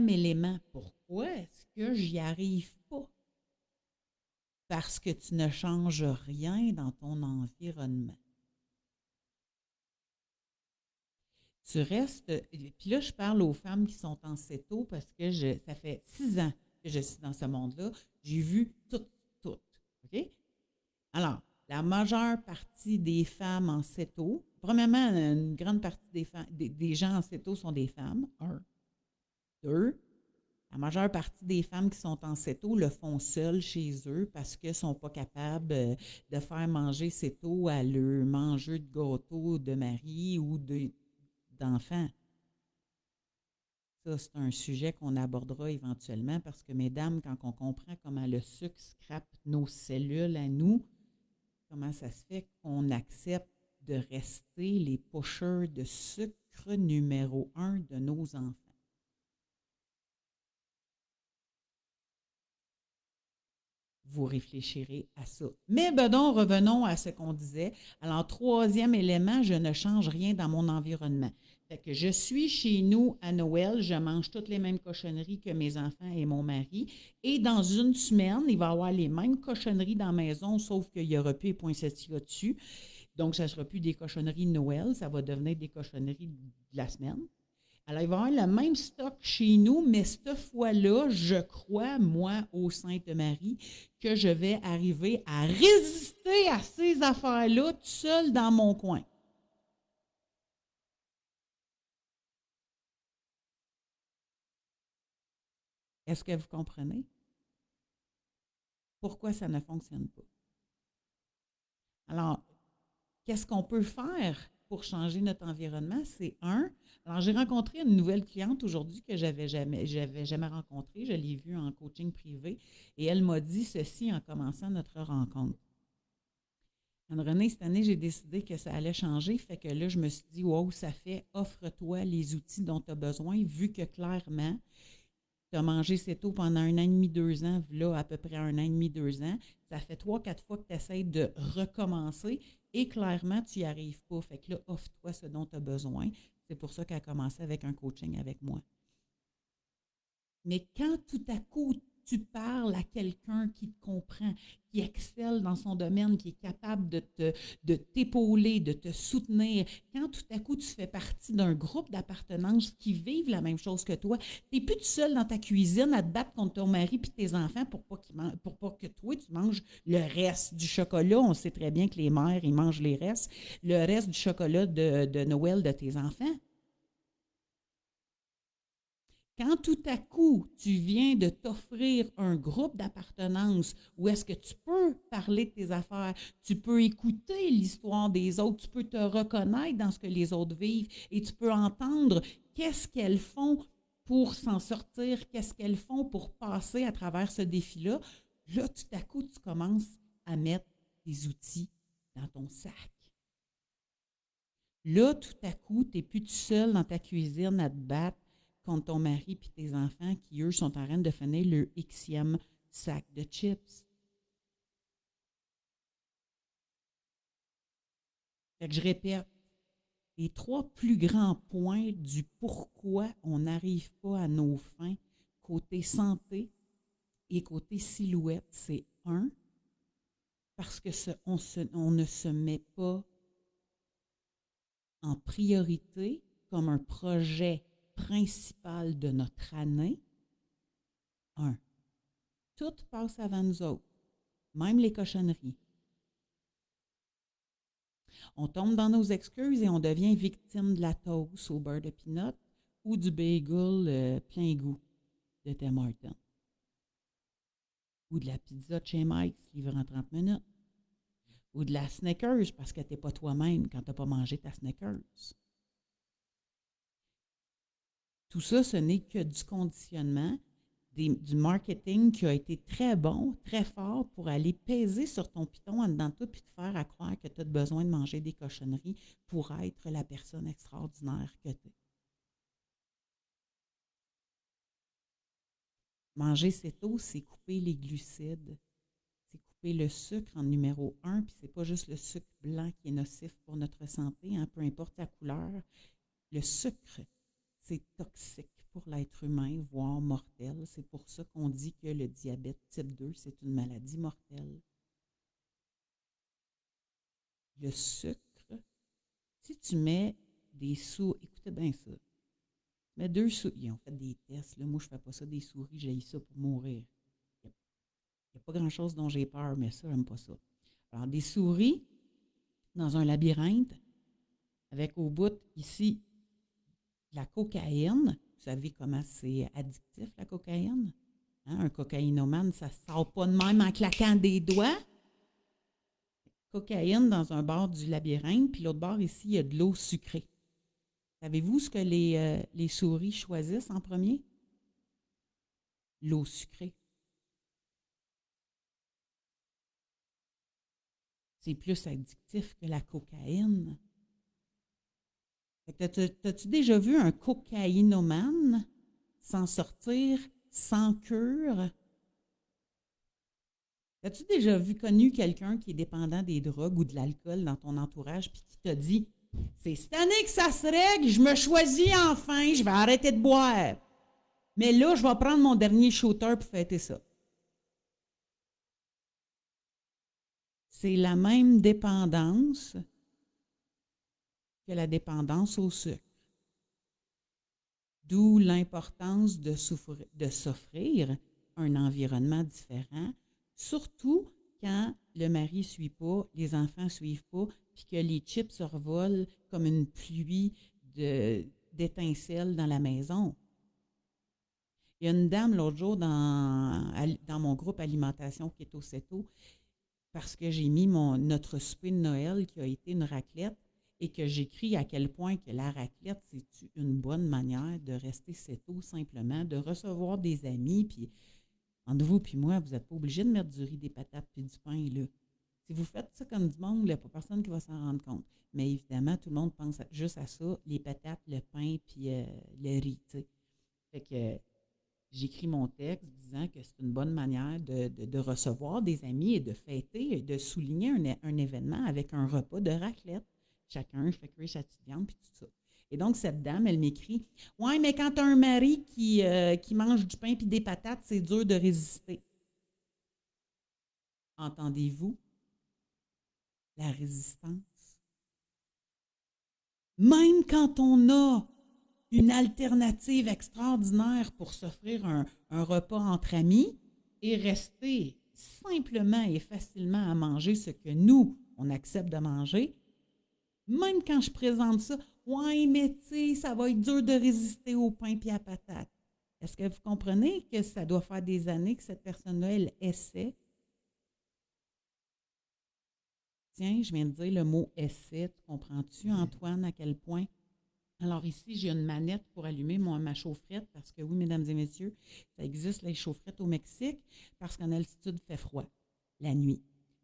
élément. Pourquoi est-ce que j'y arrive pas? Parce que tu ne changes rien dans ton environnement. Tu restes, puis là, je parle aux femmes qui sont en céto parce que ça fait 6 ans que je suis dans ce monde-là. J'ai vu tout. OK? Alors, la majeure partie des femmes en céto, premièrement, une grande partie des gens en céto sont des femmes. 1. 2. La majeure partie des femmes qui sont en céto le font seules chez eux parce qu'elles ne sont pas capables de faire manger céto à leur mangeur de gâteau de mari ou d'enfants. Ça, c'est un sujet qu'on abordera éventuellement parce que, mesdames, quand on comprend comment le sucre scrape nos cellules à nous, comment ça se fait qu'on accepte de rester les pushers de sucre numéro 1 de nos enfants. Vous réfléchirez à ça. Mais donc, revenons à ce qu'on disait. Alors, troisième élément, je ne change rien dans mon environnement. Fait que je suis chez nous à Noël, je mange toutes les mêmes cochonneries que mes enfants et mon mari. Et dans une semaine, il va y avoir les mêmes cochonneries dans la maison, sauf qu'il n'y aura plus les poinsettias dessus. Donc, ça ne sera plus des cochonneries de Noël, ça va devenir des cochonneries de la semaine. Alors, il va y avoir le même stock chez nous, mais cette fois-là, je crois, moi, au Sainte-Marie, que je vais arriver à résister à ces affaires-là tout seul dans mon coin. Est-ce que vous comprenez? Pourquoi ça ne fonctionne pas? Alors, qu'est-ce qu'on peut faire pour changer notre environnement? C'est alors j'ai rencontré une nouvelle cliente aujourd'hui que j'avais jamais rencontrée. Je l'ai vue en coaching privé et elle m'a dit ceci en commençant notre rencontre. Anne-Renée, cette année, j'ai décidé que ça allait changer. Fait que là, je me suis dit, wow, ça fait, offre-toi les outils dont tu as besoin, vu que clairement, tu as mangé céto pendant 1 an et demi, 2 ans, là, à peu près 1 an et demi, 2 ans. Ça fait 3, 4 fois que tu essaies de recommencer et clairement, tu n'y arrives pas. Fait que là, offre-toi ce dont tu as besoin. C'est pour ça qu'elle a commencé avec un coaching avec moi. Mais quand tout à coup, tu parles à quelqu'un qui te comprend, qui excelle dans son domaine, qui est capable de t'épauler, de te soutenir, quand tout à coup, tu fais partie d'un groupe d'appartenance qui vivent la même chose que toi, tu n'es plus tout seul dans ta cuisine à te battre contre ton mari et tes enfants pour pas que toi, tu manges le reste du chocolat. On sait très bien que les mères, ils mangent les restes, le reste du chocolat de Noël de tes enfants. Quand tout à coup, tu viens de t'offrir un groupe d'appartenance où est-ce que tu peux parler de tes affaires, tu peux écouter l'histoire des autres, tu peux te reconnaître dans ce que les autres vivent et tu peux entendre qu'est-ce qu'elles font pour s'en sortir, qu'est-ce qu'elles font pour passer à travers ce défi-là. Là, tout à coup, tu commences à mettre des outils dans ton sac. Là, tout à coup, tu n'es plus tout seul dans ta cuisine à te battre contre ton mari et tes enfants qui, eux, sont en train de finir leur Xème sac de chips. Fait que je répète, les 3 plus grands points du pourquoi on n'arrive pas à nos fins, côté santé et côté silhouette, c'est 1, parce que on ne se met pas en priorité comme un projet principal de notre année. 1. Tout passe avant nous autres, même les cochonneries. On tombe dans nos excuses et on devient victime de la toast au beurre de pinot ou du bagel plein goût de Tim Hortons ou de la pizza de chez Mike's livrée en 30 minutes ou de la Snickers parce que tu n'es pas toi-même quand tu n'as pas mangé ta Snickers. Tout ça, ce n'est que du conditionnement, du marketing qui a été très bon, très fort pour aller peser sur ton piton en dedans de toi puis te faire à croire que tu as besoin de manger des cochonneries pour être la personne extraordinaire que tu es. Manger céto, c'est couper les glucides. C'est couper le sucre en numéro 1, puis c'est pas juste le sucre blanc qui est nocif pour notre santé, hein, peu importe sa couleur. Le sucre, c'est toxique pour l'être humain, voire mortel. C'est pour ça qu'on dit que le diabète type 2, c'est une maladie mortelle. Le sucre, si tu mets des souris, écoutez bien ça, tu mets 2 souris, ils ont fait des tests, là, moi je fais pas ça, des souris, j'ai ça pour mourir. Il n'y a pas grand-chose dont j'ai peur, mais ça, j'aime pas ça. Alors, des souris dans un labyrinthe, avec au bout, ici, la cocaïne. Vous savez comment c'est addictif, la cocaïne? Hein? Un cocaïnomane, ça ne sort pas de même en claquant des doigts. Cocaïne dans un bord du labyrinthe, puis l'autre bord, ici, il y a de l'eau sucrée. Savez-vous ce que les souris choisissent en premier? L'eau sucrée. C'est plus addictif que la cocaïne. T'as-tu déjà vu un cocaïnomane s'en sortir sans cure? As-tu déjà connu quelqu'un qui est dépendant des drogues ou de l'alcool dans ton entourage puis qui t'a dit c'est cette année que ça se règle, je me choisis enfin, je vais arrêter de boire. Mais là, je vais prendre mon dernier shooter pour fêter ça. C'est la même dépendance que la dépendance au sucre. D'où l'importance de s'offrir un environnement différent, surtout quand le mari ne suit pas, les enfants ne suivent pas, puis que les chips se revolent comme une pluie d'étincelles dans la maison. Il y a une dame l'autre jour dans mon groupe Alimentation Keto Ceto, parce que j'ai mis notre souper de Noël qui a été une raclette et que j'écris à quel point que la raclette, c'est une bonne manière de rester céto simplement, de recevoir des amis, puis entre vous puis moi, vous n'êtes pas obligé de mettre du riz, des patates puis du pain, là. Si vous faites ça comme du monde, il n'y a pas personne qui va s'en rendre compte. Mais évidemment, tout le monde pense juste à ça, les patates, le pain, puis le riz, tu sais. Fait que j'écris mon texte disant que c'est une bonne manière de recevoir des amis et de fêter et de souligner un événement avec un repas de raclette. Chacun fait cuire sa petite viande, puis tout ça. Et donc, cette dame, elle m'écrit: Ouais, mais quand tu as un mari qui mange du pain puis des patates, c'est dur de résister. Entendez-vous la résistance? Même quand on a une alternative extraordinaire pour s'offrir un repas entre amis et rester simplement et facilement à manger ce que nous, on accepte de manger, même quand je présente ça, ouais, mais tu sais, ça va être dur de résister au pain et à la patate. Est-ce que vous comprenez que ça doit faire des années que cette personne-là, elle essaie? Tiens, je viens de dire le mot essaie. Tu comprends-tu, Antoine, à quel point? Alors ici, j'ai une manette pour allumer ma chaufferette parce que oui, mesdames et messieurs, ça existe les chaufferettes au Mexique parce qu'en altitude, il fait froid la nuit.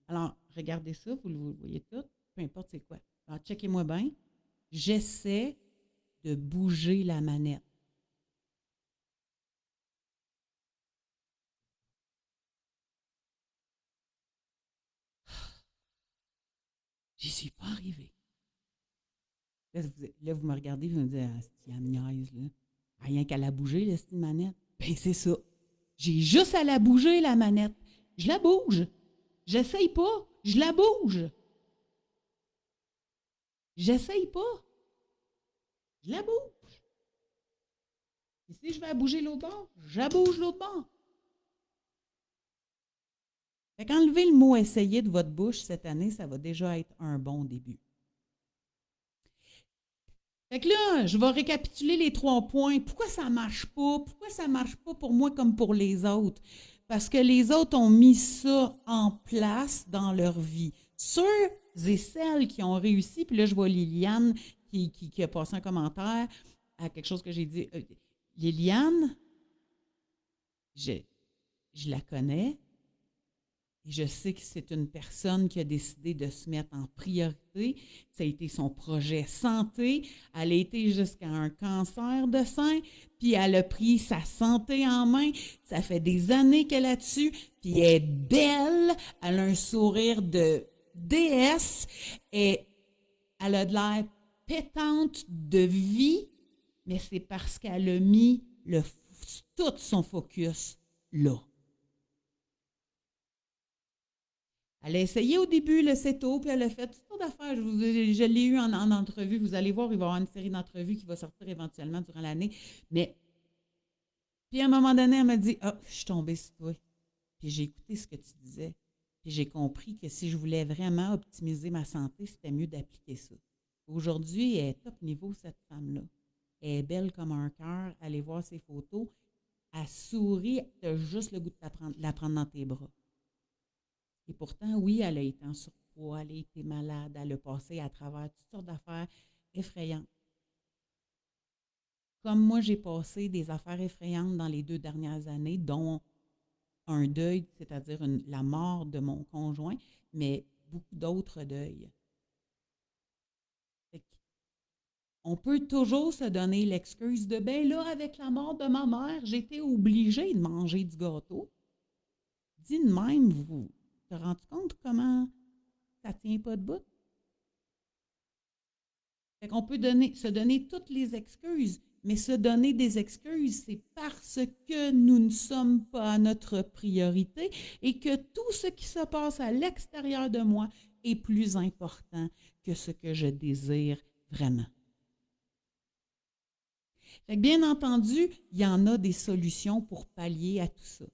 Alors, regardez ça, vous le voyez tout, peu importe c'est quoi. Alors, checkez-moi bien. J'essaie de bouger la manette. J'y suis pas arrivé. Là, vous me regardez, vous me dites: Ah, c'est la niaise, là. Rien qu'à la bouger, là, cette manette. Ben, c'est ça. J'ai juste à la bouger, la manette. Je la bouge. J'essaye pas. Je la bouge. J'essaye pas. Je la bouge. Et si je vais la bouger l'autre bord, je la bouge l'autre bord. Fait qu'enlever le mot essayer de votre bouche cette année, ça va déjà être un bon début. Fait que là, je vais récapituler les 3 points. Pourquoi ça marche pas? Pourquoi ça marche pas pour moi comme pour les autres? Parce que les autres ont mis ça en place dans leur vie. Ceux et celles qui ont réussi, puis là, je vois Liliane qui a passé un commentaire à quelque chose que j'ai dit. Liliane, je, je la connais, et je sais que c'est une personne qui a décidé de se mettre en priorité. Ça a été son projet santé. Elle a été jusqu'à un cancer de sein, puis elle a pris sa santé en main. Ça fait des années qu'elle est là-dessus, puis elle est belle. Elle a un sourire de déesse et elle a de l'air pétante de vie, mais c'est parce qu'elle a mis tout son focus là. Elle a essayé au début le CETO, puis elle a fait toutes sortes d'affaires. Je l'ai eu en entrevue. Vous allez voir, il va y avoir une série d'entrevues qui va sortir éventuellement durant l'année. Mais, puis à un moment donné, elle m'a dit: Ah, je suis tombée sur toi. Puis j'ai écouté ce que tu disais. Puis j'ai compris que si je voulais vraiment optimiser ma santé, c'était mieux d'appliquer ça. Aujourd'hui, elle est top niveau, cette femme-là. Elle est belle comme un cœur. Allez voir ses photos. Elle sourit. Tu as juste le goût de la prendre dans tes bras. Et pourtant, oui, elle a été en surpoids, elle a été malade, elle a passé à travers toutes sortes d'affaires effrayantes. Comme moi, j'ai passé des affaires effrayantes dans les 2 dernières années, dont un deuil, c'est-à-dire la mort de mon conjoint, mais beaucoup d'autres deuils. On peut toujours se donner l'excuse de: ben là, avec la mort de ma mère, j'étais obligée de manger du gâteau. Dis de même, vous te rendu compte comment ça ne tient pas debout? Fait qu'on peut se donner toutes les excuses, mais se donner des excuses, c'est parce que nous ne sommes pas à notre priorité et que tout ce qui se passe à l'extérieur de moi est plus important que ce que je désire vraiment. Fait que bien entendu, il y en a des solutions pour pallier à tout ça.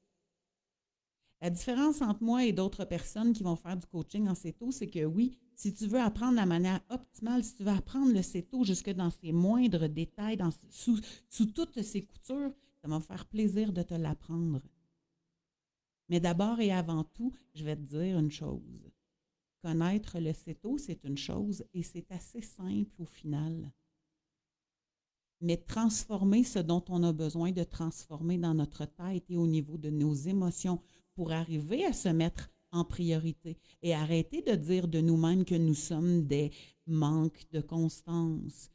La différence entre moi et d'autres personnes qui vont faire du coaching en CETO, c'est que oui, si tu veux apprendre la manière optimale, si tu veux apprendre le CETO jusque dans ses moindres détails, sous toutes ses coutures, ça va me faire plaisir de te l'apprendre. Mais d'abord et avant tout, je vais te dire une chose. Connaître le CETO, c'est une chose et c'est assez simple au final. Mais transformer ce dont on a besoin de transformer dans notre tête et au niveau de nos émotions pour arriver à se mettre en priorité. Et arrêter de dire de nous-mêmes que nous sommes des manques de constance,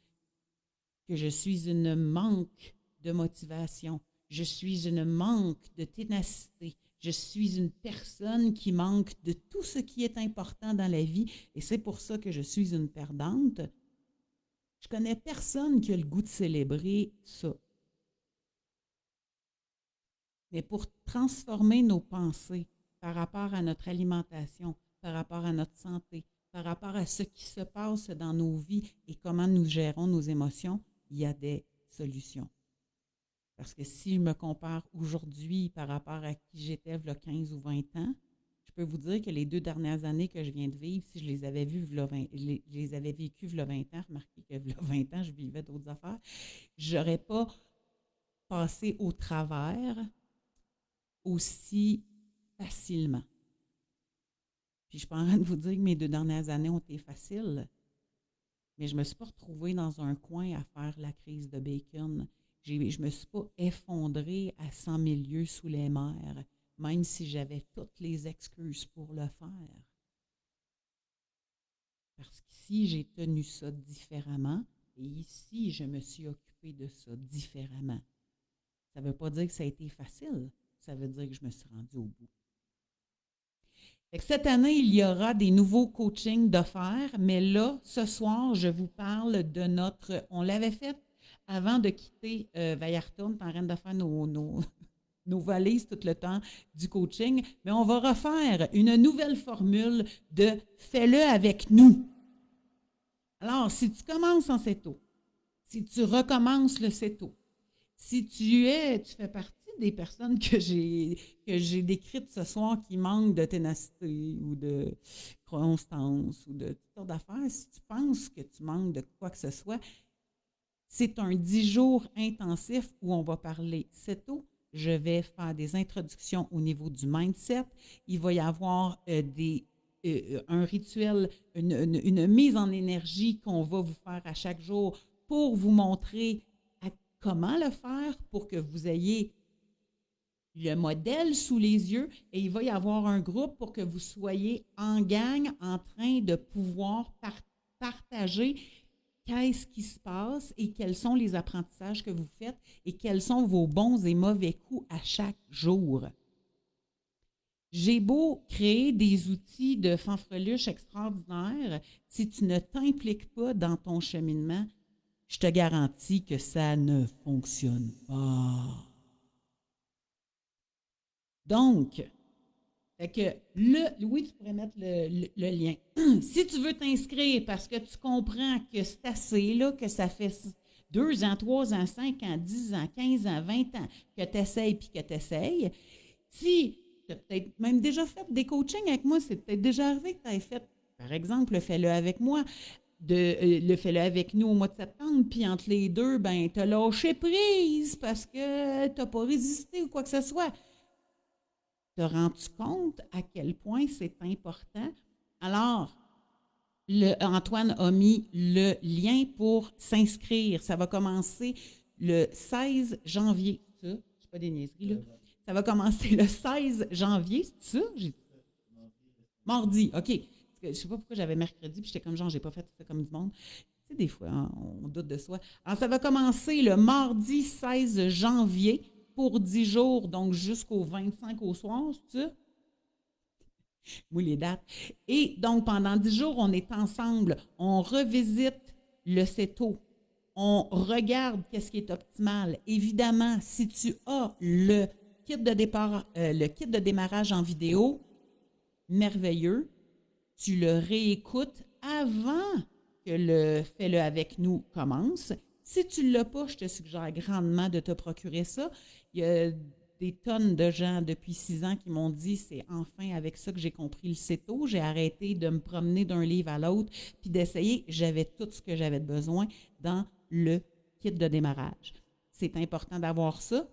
que je suis une manque de motivation, je suis une manque de ténacité, je suis une personne qui manque de tout ce qui est important dans la vie et c'est pour ça que je suis une perdante. Je connais personne qui a le goût de célébrer ça. Mais pour transformer nos pensées par rapport à notre alimentation, par rapport à notre santé, par rapport à ce qui se passe dans nos vies et comment nous gérons nos émotions, il y a des solutions. Parce que si je me compare aujourd'hui par rapport à qui j'étais il y a 15 ou 20 ans, je peux vous dire que les 2 dernières années que je viens de vivre, si je les avais vécues il y a 20 ans, remarquez que il y a 20 ans, je vivais d'autres affaires, je n'aurais pas passé au travers aussi facilement. Puis je suis pas en train de vous dire que mes 2 dernières années ont été faciles, mais je ne me suis pas retrouvée dans un coin à faire la crise de bacon. Je ne me suis pas effondrée à 100 000 lieues sous les mers, même si j'avais toutes les excuses pour le faire. Parce qu'ici, j'ai tenu ça différemment et ici, je me suis occupée de ça différemment. Ça ne veut pas dire que ça a été facile, ça veut dire que je me suis rendue au bout. Fait que cette année, il y aura des nouveaux coachings d'offerts, mais là, ce soir, je vous parle de notre... On l'avait fait avant de quitter Vallarta, on est en train de faire nos valises tout le temps du coaching, mais on va refaire une nouvelle formule de « fais-le avec nous ». Alors, si tu commences en CETO, si tu recommences le CETO, si tu fais partie des personnes que j'ai décrites ce soir qui manquent de ténacité ou de constance ou de toutes sortes d'affaires, si tu penses que tu manques de quoi que ce soit, c'est un 10 jours intensif où on va parler CETO. Je vais faire des introductions au niveau du mindset. Il va y avoir un rituel, une mise en énergie qu'on va vous faire à chaque jour pour vous montrer comment le faire pour que vous ayez le modèle sous les yeux et il va y avoir un groupe pour que vous soyez en gang en train de pouvoir partager qu'est-ce qui se passe et quels sont les apprentissages que vous faites et quels sont vos bons et mauvais coups à chaque jour. J'ai beau créer des outils de fanfreluche extraordinaires, si tu ne t'impliques pas dans ton cheminement, je te garantis que ça ne fonctionne pas. Donc, Louis, tu pourrais mettre le lien. Si tu veux t'inscrire parce que tu comprends que c'est assez, là, que ça fait 2 ans, 3 ans, 5 ans, 10 ans, 15 ans, 20 ans que tu essayes puis que tu essayes, si tu as peut-être même déjà fait des coachings avec moi, c'est peut-être déjà arrivé que tu aies fait, par exemple, le fais-le avec moi, le fais-le avec nous au mois de septembre, puis entre les deux, ben, tu as lâché prise parce que tu n'as pas résisté ou quoi que ce soit. Te rends-tu compte à quel point c'est important? Alors, Antoine a mis le lien pour s'inscrire. Ça va commencer le 16 janvier. Ça, c'est pas des niaiseries, là. Ça va commencer le 16 janvier, c'est ça? Mardi, OK. Je ne sais pas pourquoi j'avais mercredi, puis j'étais comme genre, j'ai pas fait ça comme du monde. Tu sais, des fois, hein, on doute de soi. Alors, ça va commencer le mardi 16 janvier pour 10 jours, donc jusqu'au 25 au soir, c'est ça? Moi, les dates. Et donc, pendant 10 jours, on est ensemble, on revisite le CETO, on regarde qu'est-ce qui est optimal. Évidemment, si tu as le kit de départ, le kit de démarrage en vidéo, merveilleux, tu le réécoutes avant que le Fais-le avec nous commence. Si tu ne l'as pas, je te suggère grandement de te procurer ça. Il y a des tonnes de gens depuis 6 ans qui m'ont dit c'est enfin avec ça que j'ai compris le CETO. J'ai arrêté de me promener d'un livre à l'autre puis d'essayer. J'avais tout ce que j'avais besoin dans le kit de démarrage. C'est important d'avoir ça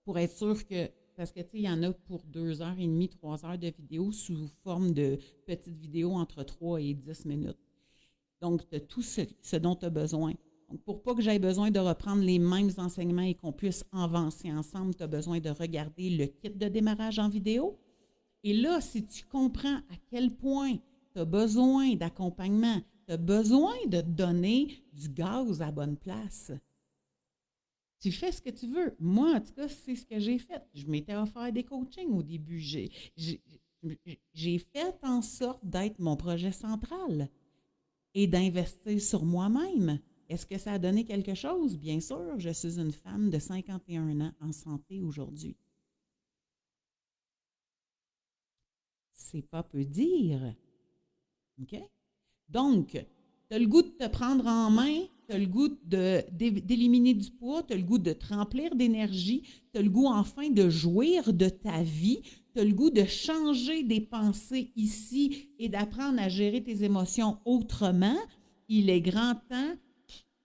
pour être sûr que, parce que tu sais, il y en a pour 2h30, 3 heures de vidéo sous forme de petites vidéos entre 3 et 10 minutes. Donc, tu as tout ce dont tu as besoin. Donc, pour pas que j'aie besoin de reprendre les mêmes enseignements et qu'on puisse avancer ensemble, tu as besoin de regarder le kit de démarrage en vidéo. Et là, si tu comprends à quel point tu as besoin d'accompagnement, tu as besoin de te donner du gaz à la bonne place, tu fais ce que tu veux. Moi, en tout cas, c'est ce que j'ai fait. Je m'étais offert des coachings au début. J'ai fait en sorte d'être mon projet central et d'investir sur moi-même. Est-ce que ça a donné quelque chose? Bien sûr, je suis une femme de 51 ans en santé aujourd'hui. C'est pas peu dire. OK? Donc, tu as le goût de te prendre en main, tu as le goût d'éliminer du poids, tu as le goût de te remplir d'énergie, tu as le goût enfin de jouir de ta vie, tu as le goût de changer des pensées ici et d'apprendre à gérer tes émotions autrement. Il est grand temps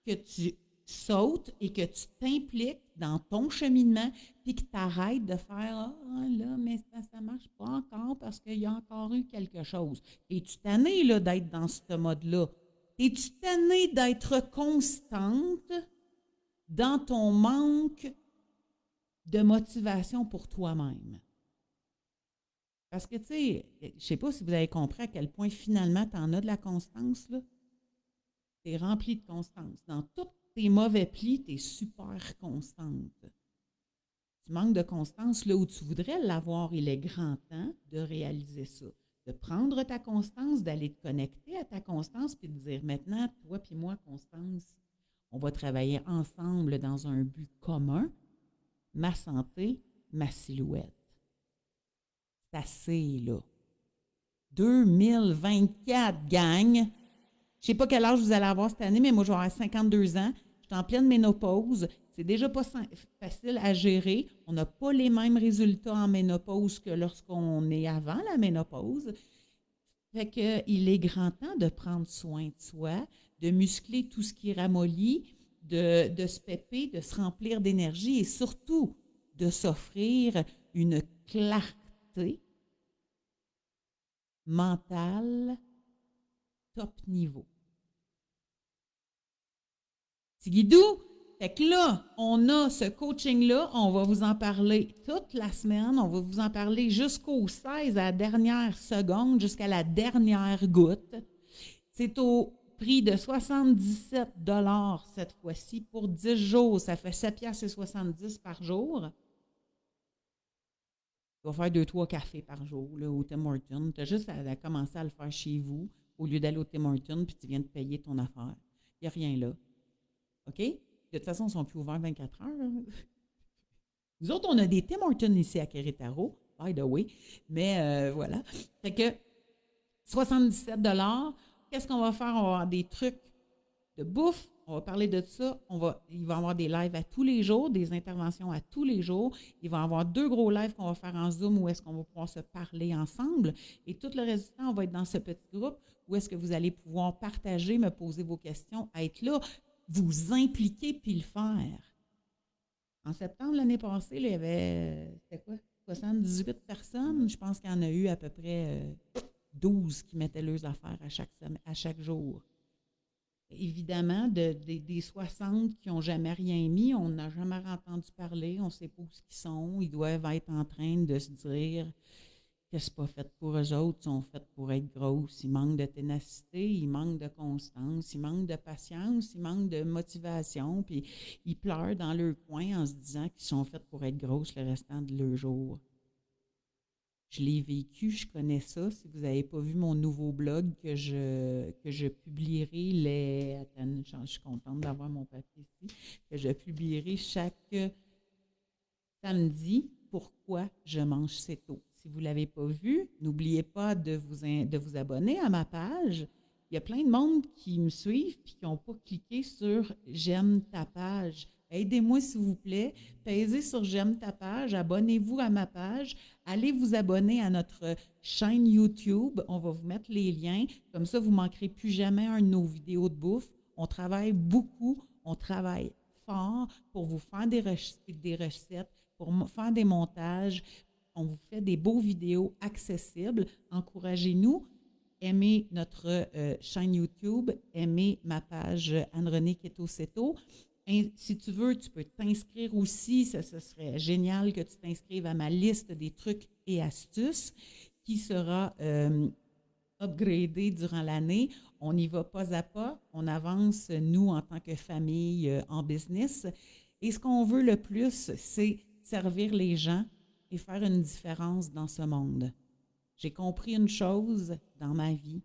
que tu sautes et que tu t'impliques dans ton cheminement puis que tu arrêtes de faire ah là, mais ça ne marche pas encore parce qu'il y a encore eu quelque chose. Es-tu tanné là, d'être dans ce mode-là? Es-tu tanné d'être constante dans ton manque de motivation pour toi-même? Parce que, tu sais, je ne sais pas si vous avez compris à quel point finalement tu en as de la constance, là. Tu es rempli de constance. Dans tous tes mauvais plis, tu es super constante. Tu manques de constance là où tu voudrais l'avoir. Il est grand temps de réaliser ça. De prendre ta constance, d'aller te connecter à ta constance, puis de dire maintenant, toi puis moi, Constance, on va travailler ensemble dans un but commun, ma santé, ma silhouette. C'est assez, là. 2024, gang! Je ne sais pas quel âge vous allez avoir cette année, mais moi, je vais avoir 52 ans. Je suis en pleine ménopause. C'est déjà pas facile à gérer. On n'a pas les mêmes résultats en ménopause que lorsqu'on est avant la ménopause. Fait qu'il est grand temps de prendre soin de soi, de muscler tout ce qui ramollit, de se pépper, de se remplir d'énergie et surtout de s'offrir une clarté mentale top niveau. Guidou, fait que là, on a ce coaching-là, on va vous en parler toute la semaine, on va vous en parler jusqu'au 16 à la dernière seconde, jusqu'à la dernière goutte. C'est au prix de 77 $ cette fois-ci pour 10 jours. Ça fait 7,70 $ par jour. Tu vas faire 2-3 cafés par jour là, au Tim Hortons. Tu as juste à commencer à le faire chez vous au lieu d'aller au Tim Hortons puis tu viens de payer ton affaire. Il n'y a rien là. OK? De toute façon, ils ne sont plus ouverts 24 heures. Nous autres, on a des Tim Hortons ici à Querétaro, by the way. Mais voilà. Fait que 77 $. Qu'est-ce qu'on va faire? On va avoir des trucs de bouffe. On va parler de ça. Il va y avoir des lives à tous les jours, des interventions à tous les jours. Il va y avoir 2 gros lives qu'on va faire en Zoom où est-ce qu'on va pouvoir se parler ensemble. Et tout le reste du temps, on va être dans ce petit groupe où est-ce que vous allez pouvoir partager, me poser vos questions, être là, vous impliquer puis le faire. En septembre l'année passée, là, il y avait, c'était quoi? 78 personnes. Je pense qu'il y en a eu à peu près 12 qui mettaient leurs affaires à chaque jour. Évidemment, des 60 qui n'ont jamais rien mis, on n'a jamais entendu parler, on ne sait pas où ils sont. Ils doivent être en train de se dire que ce n'est pas fait pour eux autres, ils sont faits pour être grosses. Ils manquent de ténacité, ils manquent de constance, ils manquent de patience, ils manquent de motivation, puis ils pleurent dans leur coin en se disant qu'ils sont faits pour être grosses le restant de leur jour. Je l'ai vécu, je connais ça. Si vous n'avez pas vu mon nouveau blog que je publierai Attends, je suis contente d'avoir mon papier ici. Que je publierai chaque samedi pourquoi je mange CETO. Si vous ne l'avez pas vu, n'oubliez pas de vous abonner à ma page. Il y a plein de monde qui me suivent et qui n'ont pas cliqué sur « J'aime ta page ». Aidez-moi, s'il vous plaît. Pèsez sur « J'aime ta page », abonnez-vous à ma page, allez vous abonner à notre chaîne YouTube. On va vous mettre les liens. Comme ça, vous ne manquerez plus jamais un de nos vidéos de bouffe. On travaille beaucoup, on travaille fort pour vous faire des recettes, pour faire des montages. On vous fait des beaux vidéos accessibles. Encouragez-nous. Aimez notre chaîne YouTube. Aimez ma page Anne-Renée Keto Ceto. Si tu veux, tu peux t'inscrire aussi. Ce serait génial que tu t'inscrives à ma liste des trucs et astuces qui sera upgradée durant l'année. On y va pas à pas. On avance, nous, en tant que famille, en business. Et ce qu'on veut le plus, c'est servir les gens et faire une différence dans ce monde. J'ai compris une chose dans ma vie.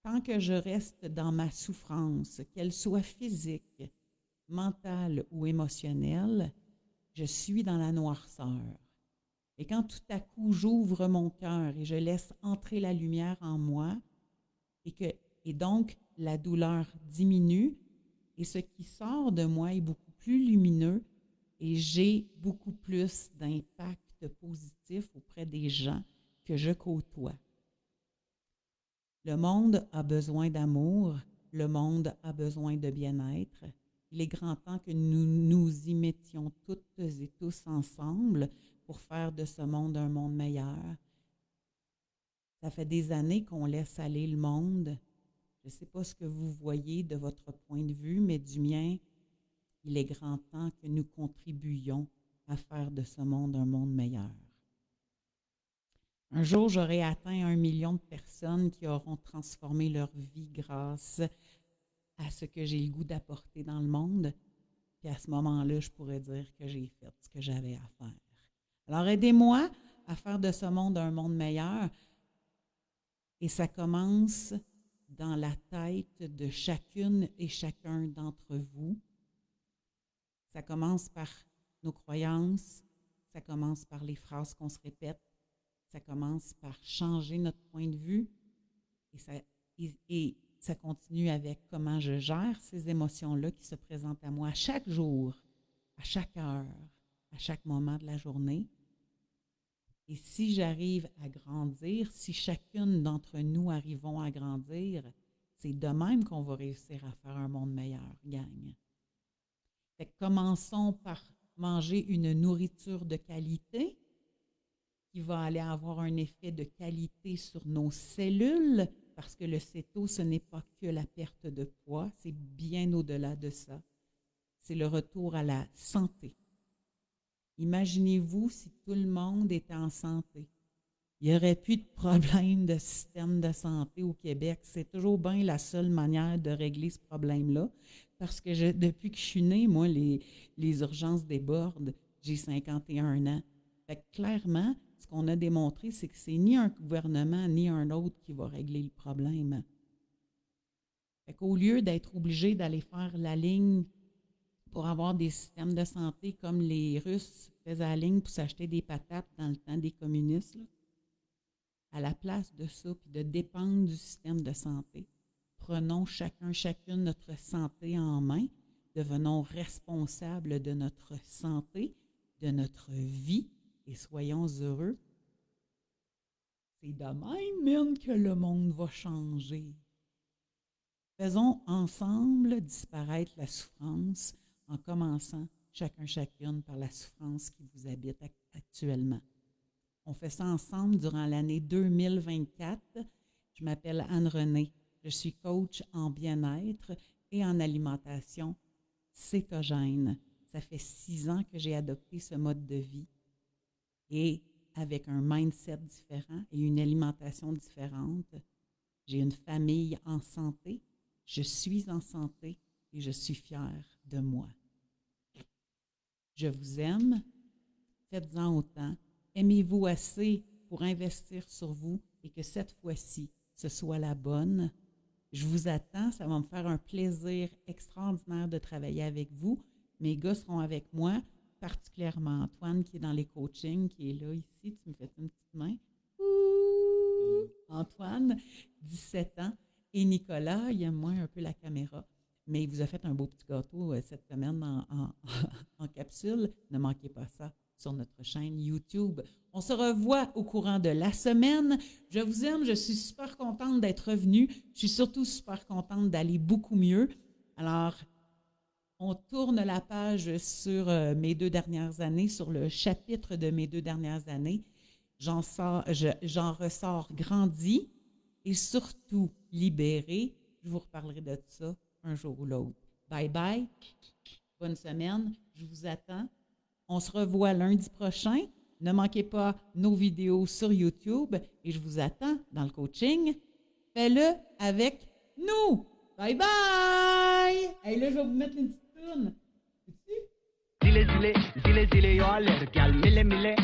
Tant que je reste dans ma souffrance, qu'elle soit physique, mentale ou émotionnelle, je suis dans la noirceur. Et quand tout à coup j'ouvre mon cœur et je laisse entrer la lumière en moi, et donc la douleur diminue, et ce qui sort de moi est beaucoup plus lumineux, et j'ai beaucoup plus d'impact positif auprès des gens que je côtoie. Le monde a besoin d'amour, le monde a besoin de bien-être. Il est grand temps que nous nous y mettions toutes et tous ensemble pour faire de ce monde un monde meilleur. Ça fait des années qu'on laisse aller le monde. Je ne sais pas ce que vous voyez de votre point de vue, mais du mien, il est grand temps que nous contribuions à faire de ce monde un monde meilleur. Un jour, j'aurai atteint 1 million de personnes qui auront transformé leur vie grâce à ce que j'ai le goût d'apporter dans le monde. Puis à ce moment-là, je pourrais dire que j'ai fait ce que j'avais à faire. Alors, aidez-moi à faire de ce monde un monde meilleur. Et ça commence dans la tête de chacune et chacun d'entre vous. Ça commence par nos croyances, ça commence par les phrases qu'on se répète, ça commence par changer notre point de vue et ça continue avec comment je gère ces émotions-là qui se présentent à moi à chaque jour, à chaque heure, à chaque moment de la journée. Et si j'arrive à grandir, si chacune d'entre nous arrivons à grandir, c'est de même qu'on va réussir à faire un monde meilleur, gang. Fait que commençons par manger une nourriture de qualité qui va aller avoir un effet de qualité sur nos cellules, parce que le céto, ce n'est pas que la perte de poids, c'est bien au-delà de ça. C'est le retour à la santé. Imaginez-vous si tout le monde était en santé. Il n'y aurait plus de problème de système de santé au Québec. C'est toujours bien la seule manière de régler ce problème-là. Parce que depuis que je suis née, moi, les urgences débordent. J'ai 51 ans. Fait que clairement, ce qu'on a démontré, c'est que c'est ni un gouvernement ni un autre qui va régler le problème. Fait qu'au lieu d'être obligé d'aller faire la ligne pour avoir des systèmes de santé comme les Russes faisaient la ligne pour s'acheter des patates dans le temps des communistes, là, à la place de ça, puis de dépendre du système de santé, prenons chacune notre santé en main, devenons responsables de notre santé, de notre vie, et soyons heureux. C'est de même, même, que le monde va changer. Faisons ensemble disparaître la souffrance en commençant chacune par la souffrance qui vous habite actuellement. On fait ça ensemble durant l'année 2024. Je m'appelle Anne-Renée. Je suis coach en bien-être et en alimentation cétogène. Ça fait 6 ans que j'ai adopté ce mode de vie et avec un mindset différent et une alimentation différente. J'ai une famille en santé. Je suis en santé et je suis fière de moi. Je vous aime. Faites-en autant. Aimez-vous assez pour investir sur vous et que cette fois-ci, ce soit la bonne. Je vous attends. Ça va me faire un plaisir extraordinaire de travailler avec vous. Mes gars seront avec moi, particulièrement Antoine qui est dans les coachings, qui est là ici. Tu me fais une petite main. Ouh! Antoine, 17 ans. Et Nicolas, il aime moins un peu la caméra, mais il vous a fait un beau petit gâteau cette semaine en capsule. Ne manquez pas ça sur notre chaîne YouTube. On se revoit au courant de la semaine. Je vous aime, je suis super contente d'être revenue. Je suis surtout super contente d'aller beaucoup mieux. Alors, on tourne la page sur mes 2 dernières années, sur le chapitre de mes 2 dernières années. J'en ressors grandi et surtout libérée. Je vous reparlerai de ça un jour ou l'autre. Bye bye. Bonne semaine. Je vous attends. On se revoit lundi prochain. Ne manquez pas nos vidéos sur YouTube et je vous attends dans le coaching. Fais-le avec nous. Bye bye! Hey, là, je vais vous mettre une petite tourne. Zile, zile, zile, zile, eu alerg, iar mile, mile